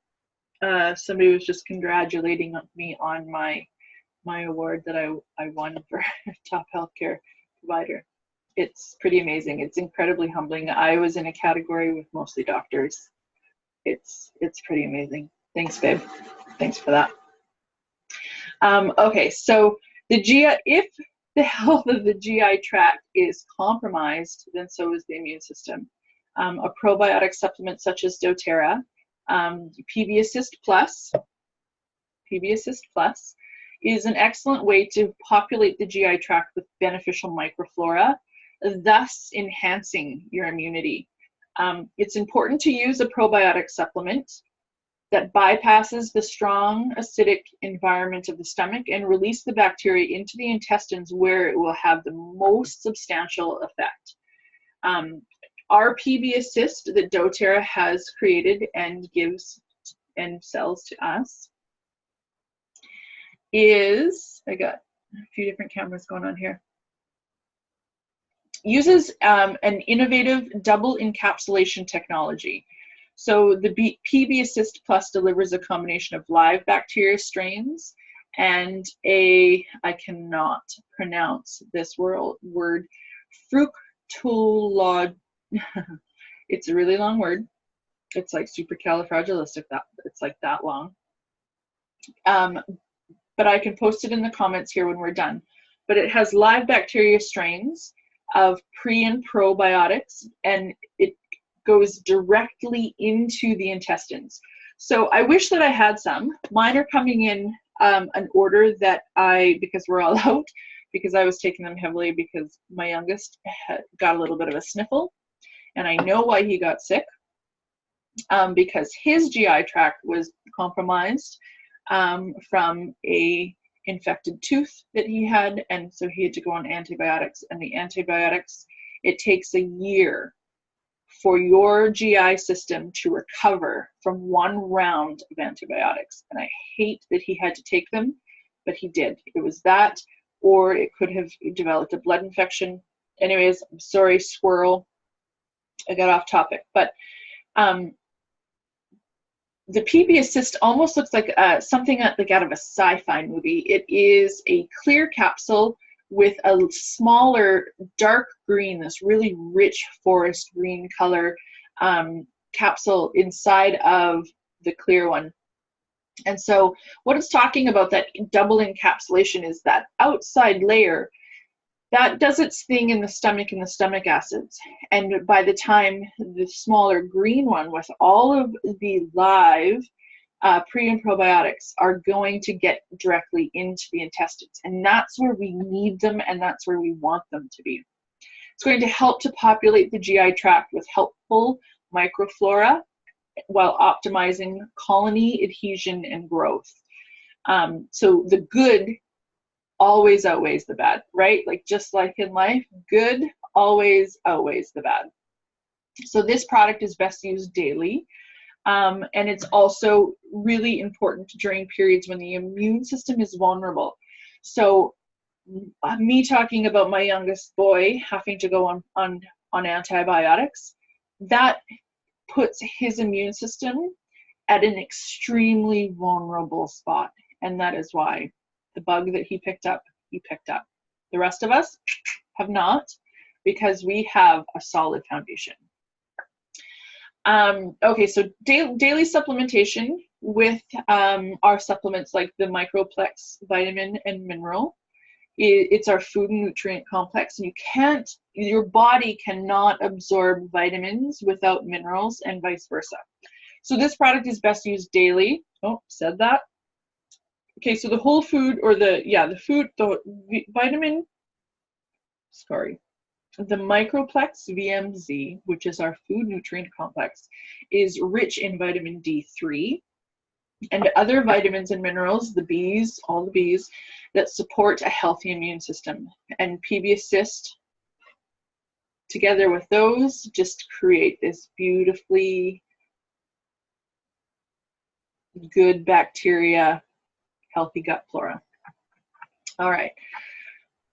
Somebody was just congratulating me on my award that I won for top healthcare provider. It's pretty amazing. It's incredibly humbling. I was in a category with mostly doctors. It's pretty amazing. Thanks, babe. Thanks for that. Okay, so if the health of the GI tract is compromised, then so is the immune system. A probiotic supplement such as doTERRA, PB Assist Plus is an excellent way to populate the GI tract with beneficial microflora, thus enhancing your immunity. It's important to use a probiotic supplement that bypasses the strong acidic environment of the stomach and release the bacteria into the intestines where it will have the most substantial effect. Our PB Assist that doTERRA has created and gives and sells to us is, I got a few different cameras going on here, uses an innovative double encapsulation technology. So the PB Assist Plus delivers a combination of live bacteria strains and I cannot pronounce this word, fructolog. It's a really long word. It's like supercalifragilistic. It's like that long. But I can post it in the comments here when we're done. But it has live bacteria strains of pre and probiotics, and it goes directly into the intestines. So I wish that I had some. Mine are coming in an order that because we're all out, because I was taking them heavily because my youngest got a little bit of a sniffle, and I know why he got sick, because his GI tract was compromised from a infected tooth that he had, and so he had to go on antibiotics, and the antibiotics, it takes a year for your GI system to recover from one round of antibiotics. And I hate that he had to take them, but he did. It was that, or it could have developed a blood infection. Anyways, I'm sorry, squirrel. I got off topic. But the PB Assist almost looks like something like out of a sci-fi movie. It is a clear capsule with a smaller dark green, this really rich forest green color capsule inside of the clear one. And so what it's talking about, that double encapsulation, is that outside layer that does its thing in the stomach and the stomach acids. And by the time the smaller green one with all of the live pre and probiotics are going to get directly into the intestines. And that's where we need them, and that's where we want them to be. It's going to help to populate the GI tract with helpful microflora while optimizing colony adhesion and growth. So the good always outweighs the bad, right? Like just like in life, good always outweighs the bad. So this product is best used daily. And it's also really important during periods when the immune system is vulnerable. So me talking about my youngest boy having to go on antibiotics, that puts his immune system at an extremely vulnerable spot. And that is why the bug that he picked up. The rest of us have not, because we have a solid foundation. Okay, so daily supplementation with our supplements like the Microplex vitamin and mineral. It's our food and nutrient complex, and your body cannot absorb vitamins without minerals and vice versa. So this product is best used daily. Oh, said that. Okay, so the whole food, or the vitamin, the Microplex VMZ, which is our food nutrient complex, is rich in vitamin D3 and other vitamins and minerals, all the Bs, that support a healthy immune system. And PB Assist, together with those, just create this beautifully good bacteria, healthy gut flora. All right.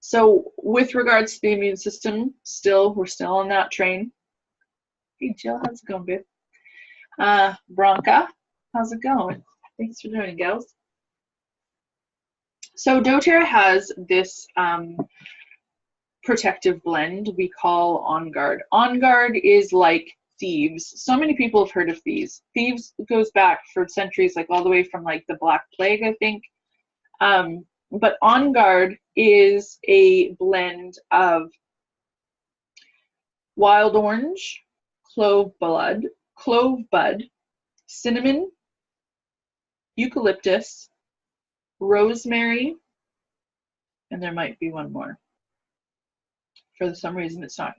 So with regards to the immune system, we're still on that train. Hey Jill, how's it going, babe? Bronca, how's it going? Thanks for joining, gals. So doTERRA has this protective blend we call On Guard. On Guard is like Thieves. So many people have heard of Thieves. Thieves goes back for centuries, like all the way from like the Black Plague, I think. But On Guard is a blend of wild orange, clove bud, cinnamon, eucalyptus, rosemary, and there might be one more. For some reason it's not.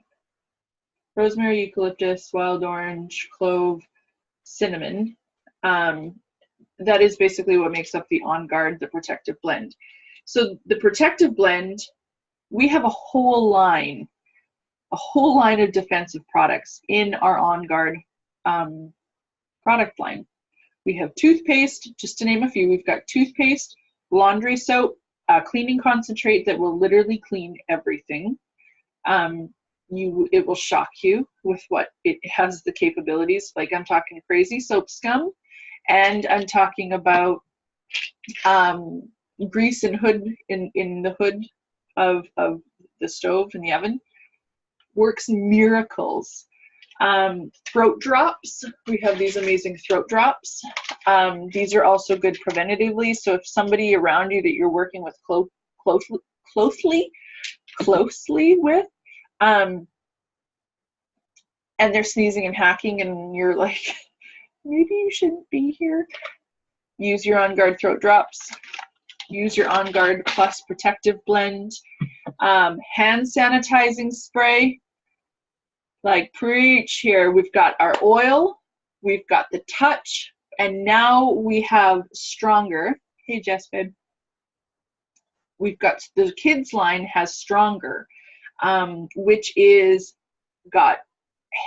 Rosemary, eucalyptus, wild orange, clove, cinnamon. That is basically what makes up the On Guard, the protective blend. So the protective blend, we have a whole line of defensive products in our On Guard product line. We have toothpaste, just to name a few. We've got toothpaste, laundry soap, cleaning concentrate that will literally clean everything. It will shock you with what it has, the capabilities. Like, I'm talking crazy soap scum, and I'm talking about grease and hood in the hood of the stove in the oven. Works miracles. Throat drops. We have these amazing throat drops. These are also good preventatively. So if somebody around you that you're working with closely with, and they're sneezing and hacking, and you're like, maybe you shouldn't be here, use your On Guard throat drops. Use your On Guard Plus protective blend. Hand sanitizing spray. Like, preach here. We've got our oil, we've got the touch, and now we have Stronger. Hey Jess, babe. We've got the kids line has Stronger, which is got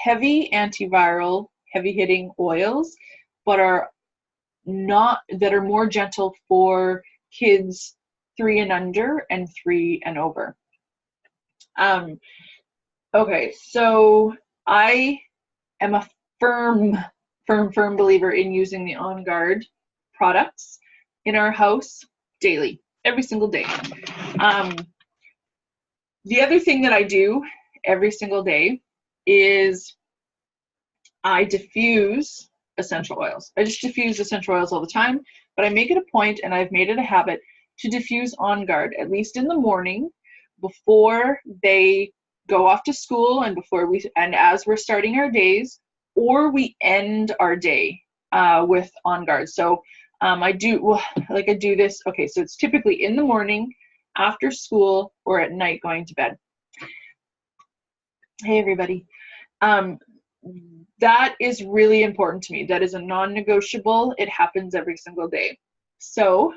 heavy antiviral, heavy hitting oils, but are more gentle for kids 3 and under and 3 and over. Okay, so I am a firm believer in using the On Guard products in our house daily, every single day. The other thing that I do every single day is I diffuse essential oils. I just diffuse essential oils all the time, but I make it a point, and I've made it a habit, to diffuse On Guard, at least in the morning, before they go off to school, and as we're starting our days, or we end our day with On Guard. So I do this. Okay, so it's typically in the morning, after school, or at night going to bed. Hey everybody. That is really important to me. That is a non-negotiable. It happens every single day. So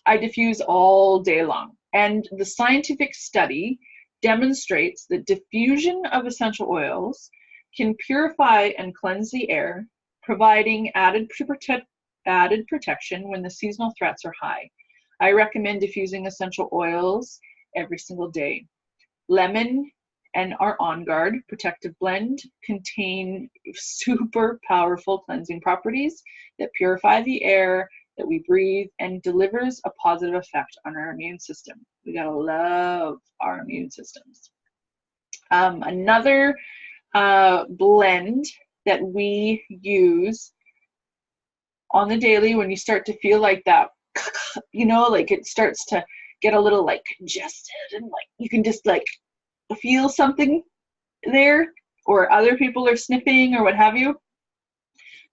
I diffuse all day long. And the scientific study demonstrates that diffusion of essential oils can purify and cleanse the air, providing added protection when the seasonal threats are high. I recommend diffusing essential oils every single day. Lemon and our On Guard Protective Blend contain super powerful cleansing properties that purify the air that we breathe and delivers a positive effect on our immune system. We gotta love our immune systems. Another blend that we use on the daily when you start to feel like that, you know, like it starts to get a little like congested and like you can just like feel something there, or other people are sniffing or what have you.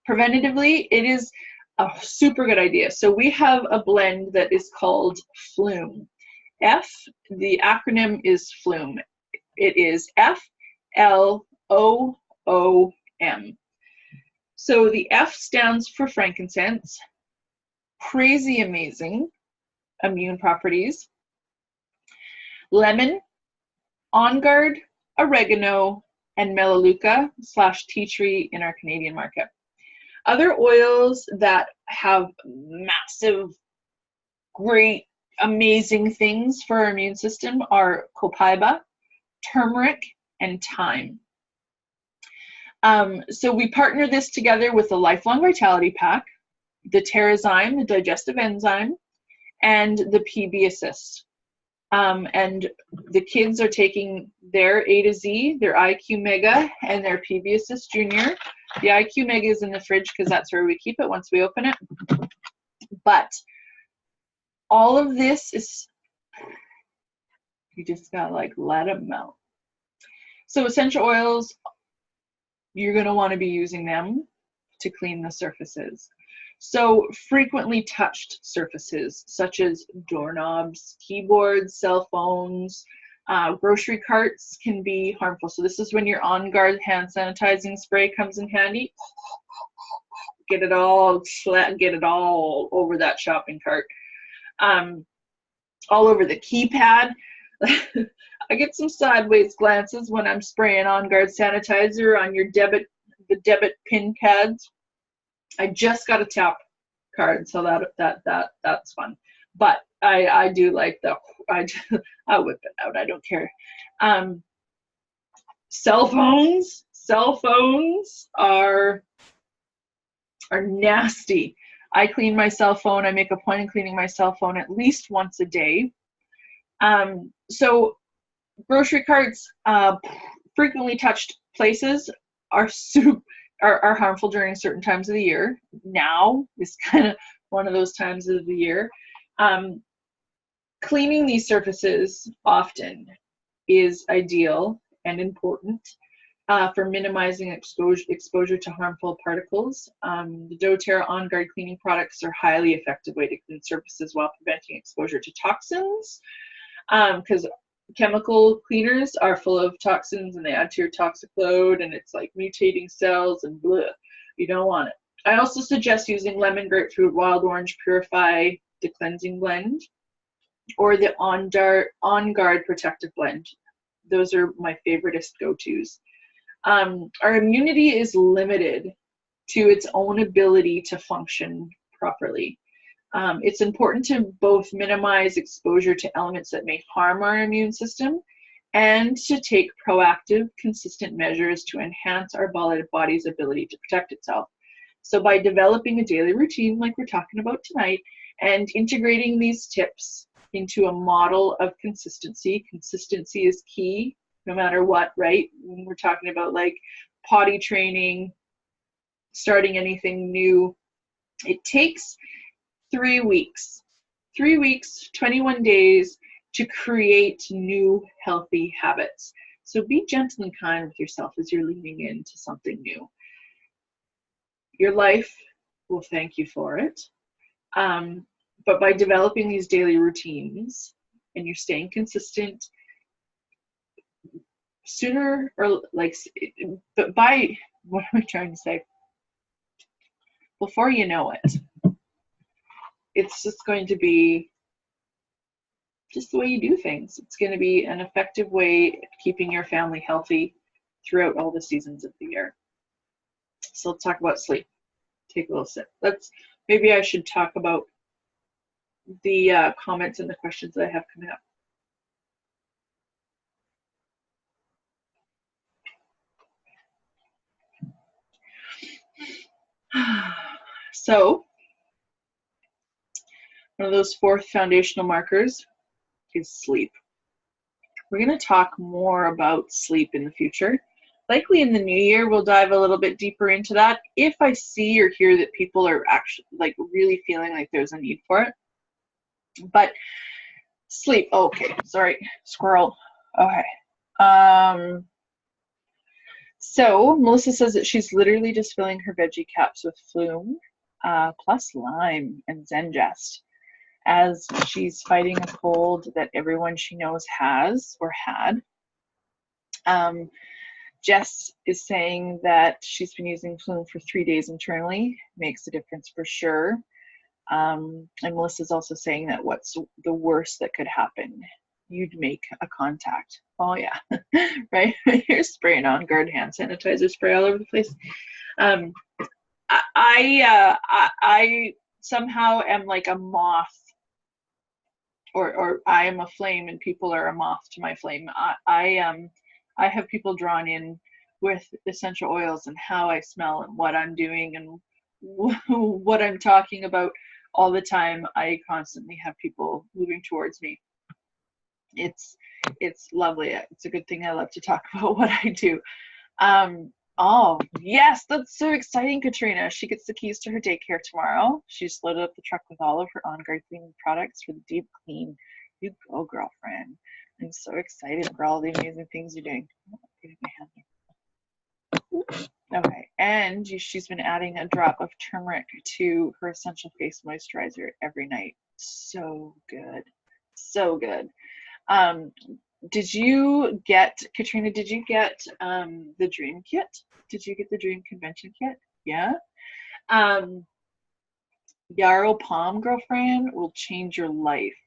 Preventatively, it is a super good idea. So we have a blend that is called Flume. The acronym is Flume. It is FLOOM. So the F stands for frankincense, crazy amazing immune properties. Lemon, On Guard, oregano, and melaleuca/tea tree in our Canadian market. Other oils that have massive, great, amazing things for our immune system are copaiba, turmeric, and thyme. So we partner this together with the Lifelong Vitality Pack, the Terrazyme, the digestive enzyme, and the PB Assist. And the kids are taking their A to Z, their IQ Mega, and their PB Assist Junior. The IQ Mega is in the fridge because that's where we keep it once we open it. But all of this is, you just gotta like let it melt. So essential oils, you're gonna wanna be using them to clean the surfaces. So frequently touched surfaces such as doorknobs, keyboards, cell phones, grocery carts can be harmful. So this is when your On Guard hand sanitizing spray comes in handy. Get it all over that shopping cart. All over the keypad. I get some sideways glances when I'm spraying On Guard sanitizer on your debit pin pads. I just got a tap card, so that's fun. But I do like I whip it out. I don't care. Cell phones are nasty. I clean my cell phone. I make a point of cleaning my cell phone at least once a day. So grocery carts, frequently touched places are harmful during certain times of the year. Now is kind of one of those times of the year. Cleaning these surfaces often is ideal and important for minimizing exposure to harmful particles. The doTERRA On Guard cleaning products are a highly effective way to clean surfaces while preventing exposure to toxins, because chemical cleaners are full of toxins and they add to your toxic load, and it's like mutating cells and blah. You don't want it. I also suggest using lemon, grapefruit, wild orange purify the cleansing blend, or the On Guard protective blend. Those are my favoriteest go-tos. Our immunity is limited to its own ability to function properly. It's important to both minimize exposure to elements that may harm our immune system and to take proactive, consistent measures to enhance our body's ability to protect itself. So by developing a daily routine like we're talking about tonight and integrating these tips into a model of consistency is key no matter what, right? When we're talking about like potty training, starting anything new, it takes 3 weeks, 21 days to create new healthy habits. So be gentle and kind with yourself as you're leaning into something new. Your life will thank you for it. But by developing these daily routines and you're staying consistent, sooner or like, but by, what am I trying to say? Before you know it, it's just going to be just the way you do things. It's going to be an effective way of keeping your family healthy throughout all the seasons of the year. So let's talk about sleep. Take a little sip. Maybe I should talk about the comments and the questions that I have coming up. So one of those 4th foundational markers is sleep. We're going to talk more about sleep in the future. Likely in the new year, we'll dive a little bit deeper into that if I see or hear that people are actually like really feeling like there's a need for it. But sleep, okay, sorry, squirrel. Okay. So Melissa says that she's literally just filling her veggie caps with Flume, plus lime and Zengest, as she's fighting a cold that everyone she knows has or had. Jess is saying that she's been using Flume for 3 days internally. Makes a difference for sure. And Melissa's also saying that what's the worst that could happen? You'd make a contact. Oh yeah, right? You're spraying on guard hand sanitizer spray all over the place. I somehow am like a moth, or I am a flame and people are a moth to my flame. I have people drawn in with essential oils and how I smell and what I'm doing and what I'm talking about all the time. I constantly have people moving towards me. It's lovely. It's a good thing I love to talk about what I do. Oh yes, that's so exciting, Katrina. She gets the keys to her daycare tomorrow. She's loaded up the truck with all of her on-guard cleaning products for the deep clean. You go, girlfriend. I'm so excited for all the amazing things you're doing. Okay, and she's been adding a drop of turmeric to her essential face moisturizer every night. So good, so good. Did you get, Katrina, did you get the Dream Kit? Did you get the Dream Convention Kit? Yeah. Yarrow Palm, girlfriend, will change your life.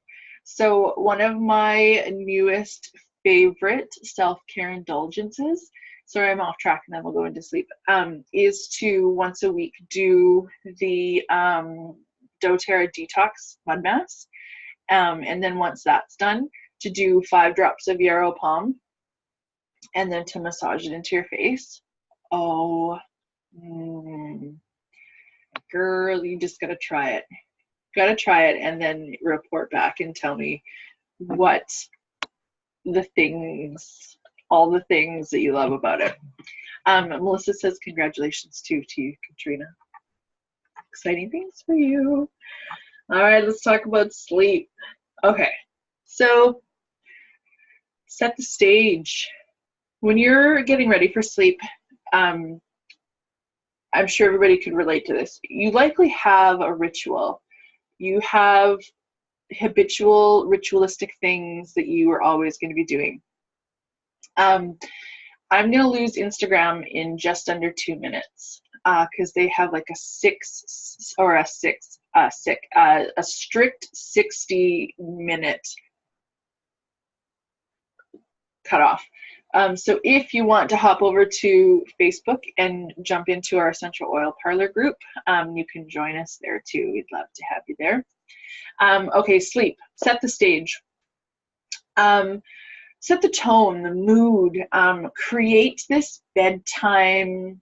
So one of my newest favorite self-care indulgences, sorry I'm off track and then we'll go into sleep, is to once a week do the doTERRA Detox Mud Mask. And then once that's done, to do 5 drops of Yarrow Palm and then to massage it into your face. Oh, girl, you just gotta try it. Gotta try it and then report back and tell me what the things, all the things that you love about it. Melissa says congratulations to you, Katrina. Exciting things for you. All right, let's talk about sleep. Okay, so set the stage. When you're getting ready for sleep, I'm sure everybody could relate to this. You likely have a ritual. You have habitual, ritualistic things that you are always going to be doing. I'm going to lose Instagram in just under 2 minutes because they have like a strict 60-minute cutoff. So if you want to hop over to Facebook and jump into our Essential Oil Parlor group, you can join us there too. We'd love to have you there. Okay, sleep. Set the stage. Set the tone, the mood. Create this bedtime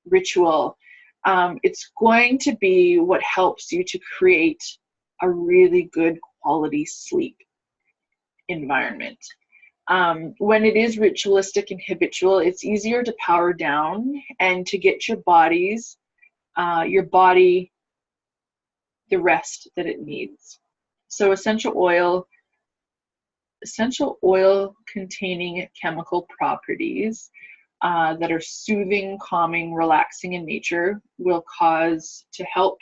ritual. It's going to be what helps you to create a really good quality sleep environment. When it is ritualistic and habitual, it's easier to power down and to get your body the rest that it needs. So essential oil containing chemical properties that are soothing, calming, relaxing in nature will cause to help,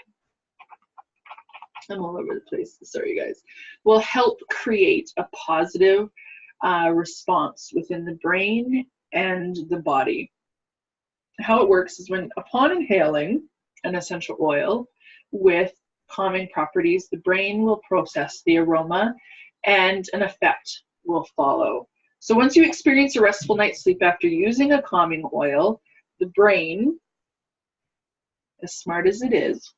I'm all over the place, sorry guys, will help create a positive response within the brain and the body. How it works is upon inhaling an essential oil with calming properties, the brain will process the aroma and an effect will follow. So once you experience a restful night's sleep after using a calming oil, the brain, as smart as it is,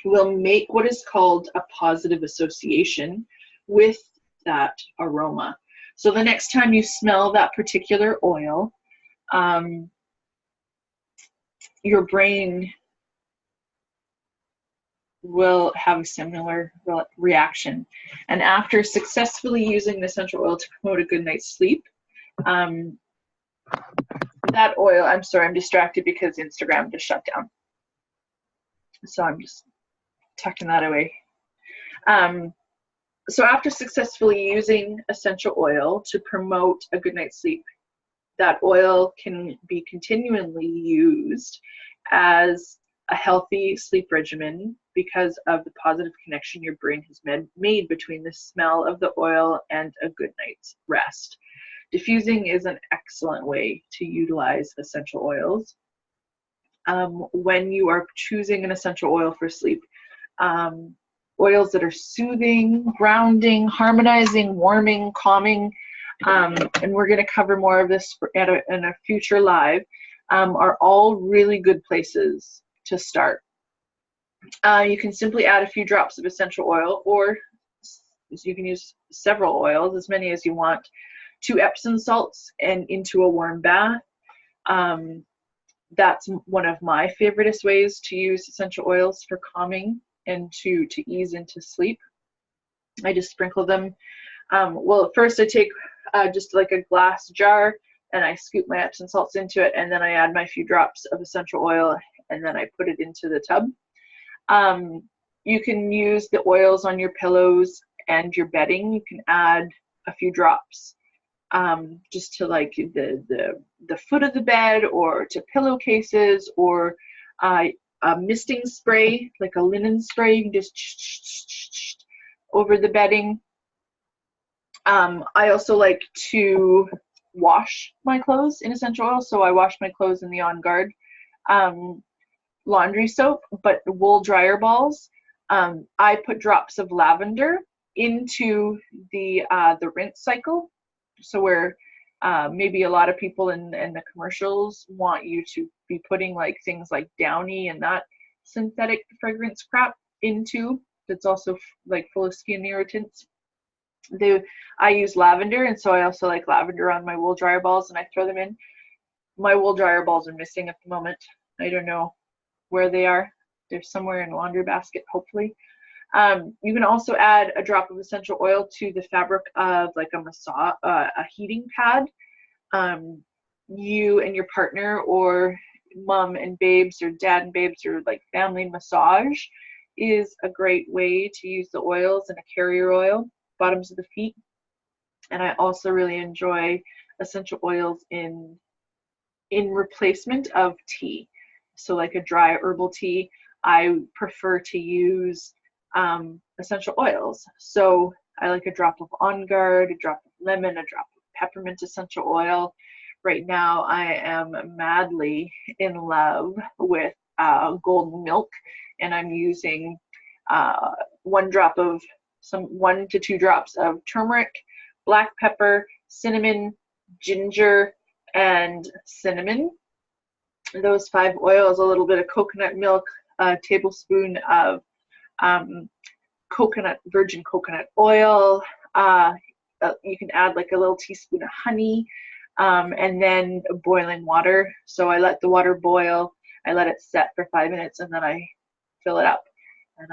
will make what is called a positive association with that aroma. So the next time you smell that particular oil, your brain will have a similar reaction. And after successfully using the essential oil to promote a good night's sleep, that oil, I'm sorry, I'm distracted because Instagram just shut down. So I'm just tucking that away. So after successfully using essential oil to promote a good night's sleep, that oil can be continually used as a healthy sleep regimen because of the positive connection your brain has made between the smell of the oil and a good night's rest. Diffusing is an excellent way to utilize essential oils. When you are choosing an essential oil for sleep, oils that are soothing, grounding, harmonizing, warming, calming, and we're going to cover more of this in a future live, are all really good places to start. You can simply add a few drops of essential oil, or you can use several oils, as many as you want, to Epsom salts and into a warm bath. That's one of my favoriteest ways to use essential oils for calming and to ease into sleep. I just sprinkle them. Well, first I take just like a glass jar and I scoop my Epsom salts into it, and then I add my few drops of essential oil, and then I put it into the tub. You can use the oils on your pillows and your bedding. You can add a few drops just to like the foot of the bed, or to pillowcases, or a misting spray, like a linen spray. You can just over the bedding. I also like to wash my clothes in essential oil, so I wash my clothes in the On Guard laundry soap, but wool dryer balls. I put drops of lavender into the rinse cycle. So where maybe a lot of people in the commercials want you to be putting like things like Downy and that synthetic fragrance crap into, that's also like full of skin irritants. I use lavender, and so I also like lavender on my wool dryer balls, and I throw them in. My wool dryer balls are missing at the moment. I don't know where they are. They're somewhere in a laundry basket, hopefully. You can also add a drop of essential oil to the fabric of like a heating pad. You and your partner, or mom and babes, or dad and babes, or like family massage is a great way to use the oils, and a carrier oil, bottoms of the feet. And I also really enjoy essential oils in replacement of tea. So like a dry herbal tea, I prefer to use essential oils. So I like a drop of On Guard, a drop of lemon, a drop of peppermint essential oil. Right now I am madly in love with golden milk, and I'm using 1 to 2 drops of turmeric, black pepper, cinnamon, ginger, and cinnamon. Those 5 oils, a little bit of coconut milk, a tablespoon of virgin coconut oil. You can add like a little teaspoon of honey, and then boiling water. So I let the water boil, I let it set for 5 minutes, and then I fill it up. And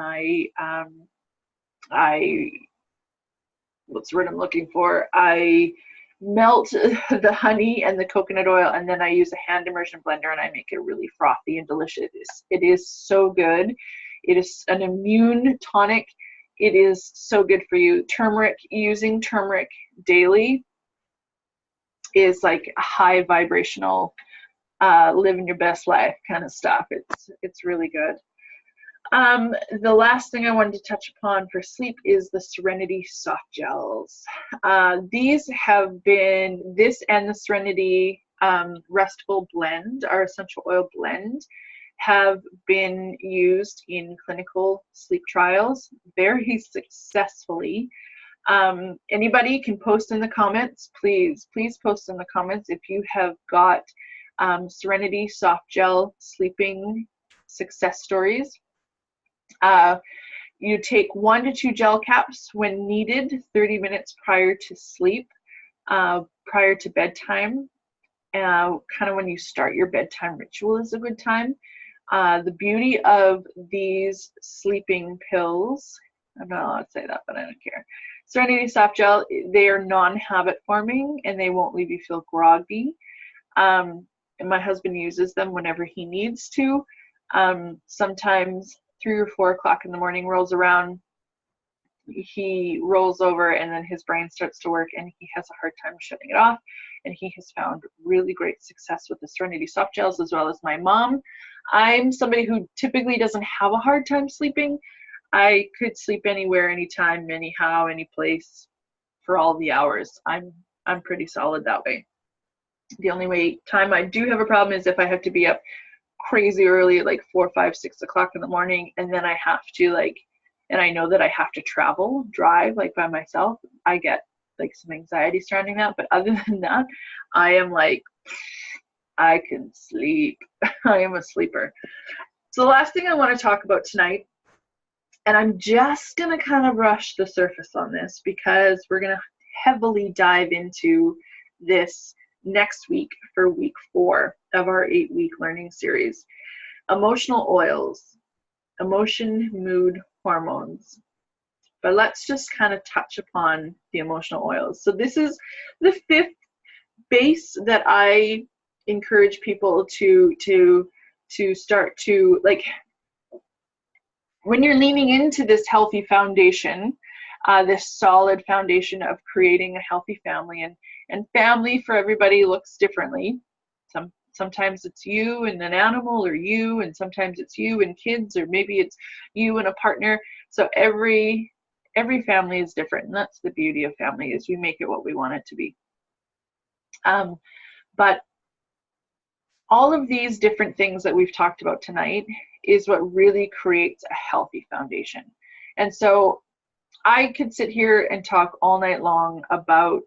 what's the word I'm looking for? I melt the honey and the coconut oil, and then I use a hand immersion blender, and I make it really frothy and delicious. It is so good. It is an immune tonic. It is so good for you. Using turmeric daily is like a high vibrational, living your best life kind of stuff. It's really good. The last thing I wanted to touch upon for sleep is the Serenity soft gels. This and the Serenity Restful Blend, our essential oil blend, have been used in clinical sleep trials very successfully. Anybody can post in the comments. Please post in the comments if you have got Serenity Soft Gel sleeping success stories. You take 1 to 2 gel caps when needed, 30 minutes prior to sleep, prior to bedtime. Kind of when you start your bedtime ritual is a good time. The beauty of these sleeping pills, I'm not allowed to say that, but I don't care. Serenity Soft Gel, they are non-habit forming and they won't leave you feel groggy. And my husband uses them whenever he needs to. Sometimes 3 or 4 o'clock in the morning rolls around, he rolls over and then his brain starts to work and he has a hard time shutting it off. And he has found really great success with the Serenity Soft Gels, as well as my mom. I'm somebody who typically doesn't have a hard time sleeping. I could sleep anywhere, anytime, anyhow, any place for all the hours. I'm pretty solid that way. The only time I do have a problem is if I have to be up crazy early, like 4, 5, 6 o'clock in the morning, and then I have to and I know that I have to drive by myself. I get some anxiety surrounding that, but other than that, I am I can sleep. I am a sleeper. So the last thing I want to talk about tonight, and I'm just going to kind of brush the surface on this because we're going to heavily dive into this next week for week 4 of our 8-week learning series. Emotional oils, emotion, mood, hormones. But let's just kind of touch upon the emotional oils. So this is the 5th base that I encourage people to start to when you're leaning into this healthy foundation, this solid foundation of creating a healthy family, and family for everybody looks differently. Sometimes it's you and an animal, or you, and sometimes it's you and kids, or maybe it's you and a partner. So every family is different, and that's the beauty of family, is we make it what we want it to be. But all of these different things that we've talked about tonight is what really creates a healthy foundation. And so I could sit here and talk all night long about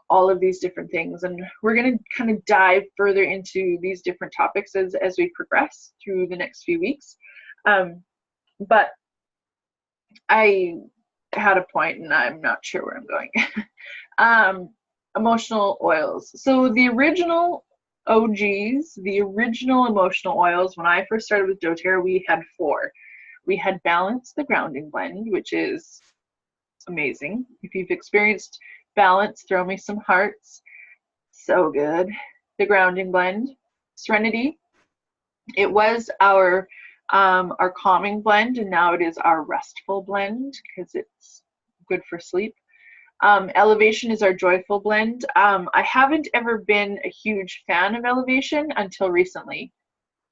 all of these different things, and we're going to kind of dive further into these different topics as we progress through the next few weeks. But I had a point and I'm not sure where I'm going. Emotional oils. So the original OGs, the original emotional oils, when I first started with doTERRA, we had 4. We had Balance, the grounding blend, which is amazing. If you've experienced Balance, throw me some hearts. So good. The grounding blend. Serenity. It was our calming blend, and now it is our restful blend because it's good for sleep. Elevation is our joyful blend. I haven't ever been a huge fan of Elevation until recently.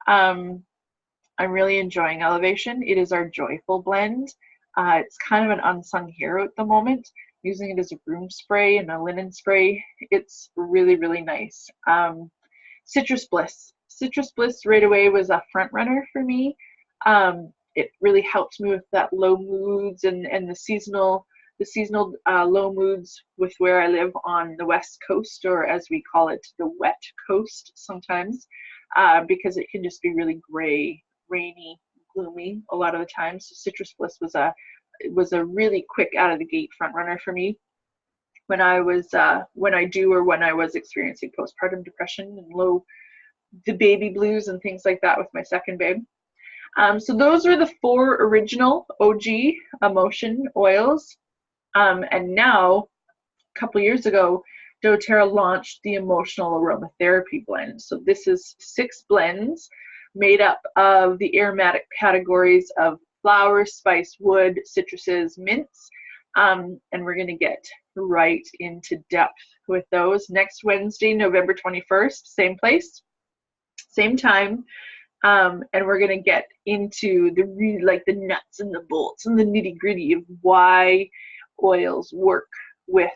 I'm really enjoying Elevation. It is our joyful blend. It's kind of an unsung hero at the moment. Using it as a room spray and a linen spray. It's really, really nice. Citrus Bliss. Citrus Bliss right away was a front runner for me. It really helped me with that low moods and the seasonal low moods with where I live on the West Coast, or as we call it, the wet coast sometimes, because it can just be really gray, rainy, gloomy a lot of the time. So Citrus Bliss was a really quick out of the gate front runner for me when I was experiencing postpartum depression and the baby blues and things like that with my second babe. So those are the 4 original OG emotion oils. And now, a couple years ago, doTERRA launched the emotional aromatherapy blend. So this is 6 blends made up of the aromatic categories of flowers, spice, wood, citruses, mints, and we're going to get right into depth with those next Wednesday, November 21st, same place, same time, and we're going to get into the nuts and the bolts and the nitty-gritty of why oils work with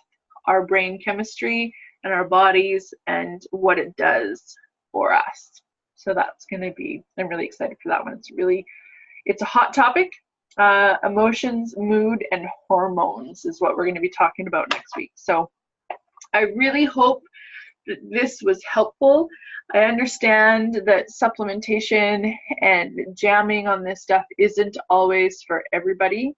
our brain chemistry and our bodies and what it does for us. So that's going to be, I'm really excited for that one. It's a hot topic. Emotions, mood, and hormones is what we're going to be talking about next week. So I really hope that this was helpful. I understand that supplementation and jamming on this stuff isn't always for everybody.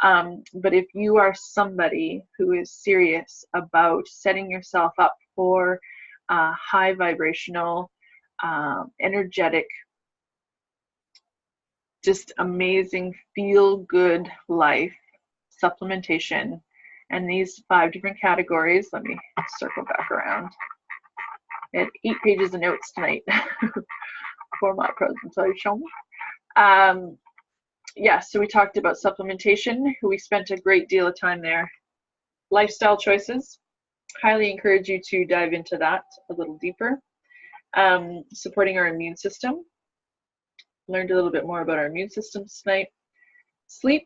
But if you are somebody who is serious about setting yourself up for high vibrational, energetic, just amazing, feel good life, supplementation, and these 5 different categories, let me circle back around. I had 8 pages of notes tonight for my presentation. Yeah, so we talked about supplementation. We spent a great deal of time there. Lifestyle choices. Highly encourage you to dive into that a little deeper. Supporting our immune system. Learned a little bit more about our immune system tonight. Sleep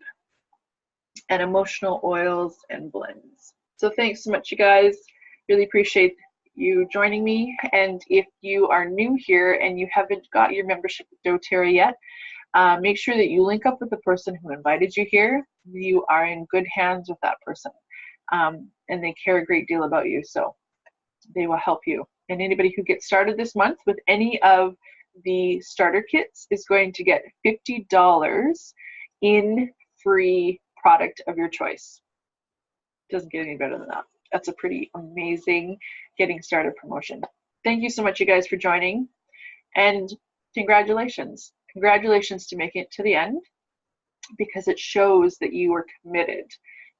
and emotional oils and blends. So thanks so much, you guys. Really appreciate you joining me. And if you are new here and you haven't got your membership with doTERRA yet, make sure that you link up with the person who invited you here. You are in good hands with that person, and they care a great deal about you, so they will help you. And anybody who gets started this month with any of the starter kits is going to get $50 in free product of your choice. Doesn't get any better than that. That's a pretty amazing getting started promotion. Thank you so much, you guys, for joining, and congratulations. Congratulations to making it to the end, because it shows that you are committed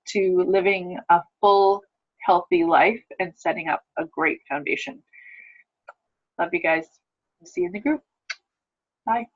to living a full, healthy life and setting up a great foundation. Love you guys. See you in the group. Bye.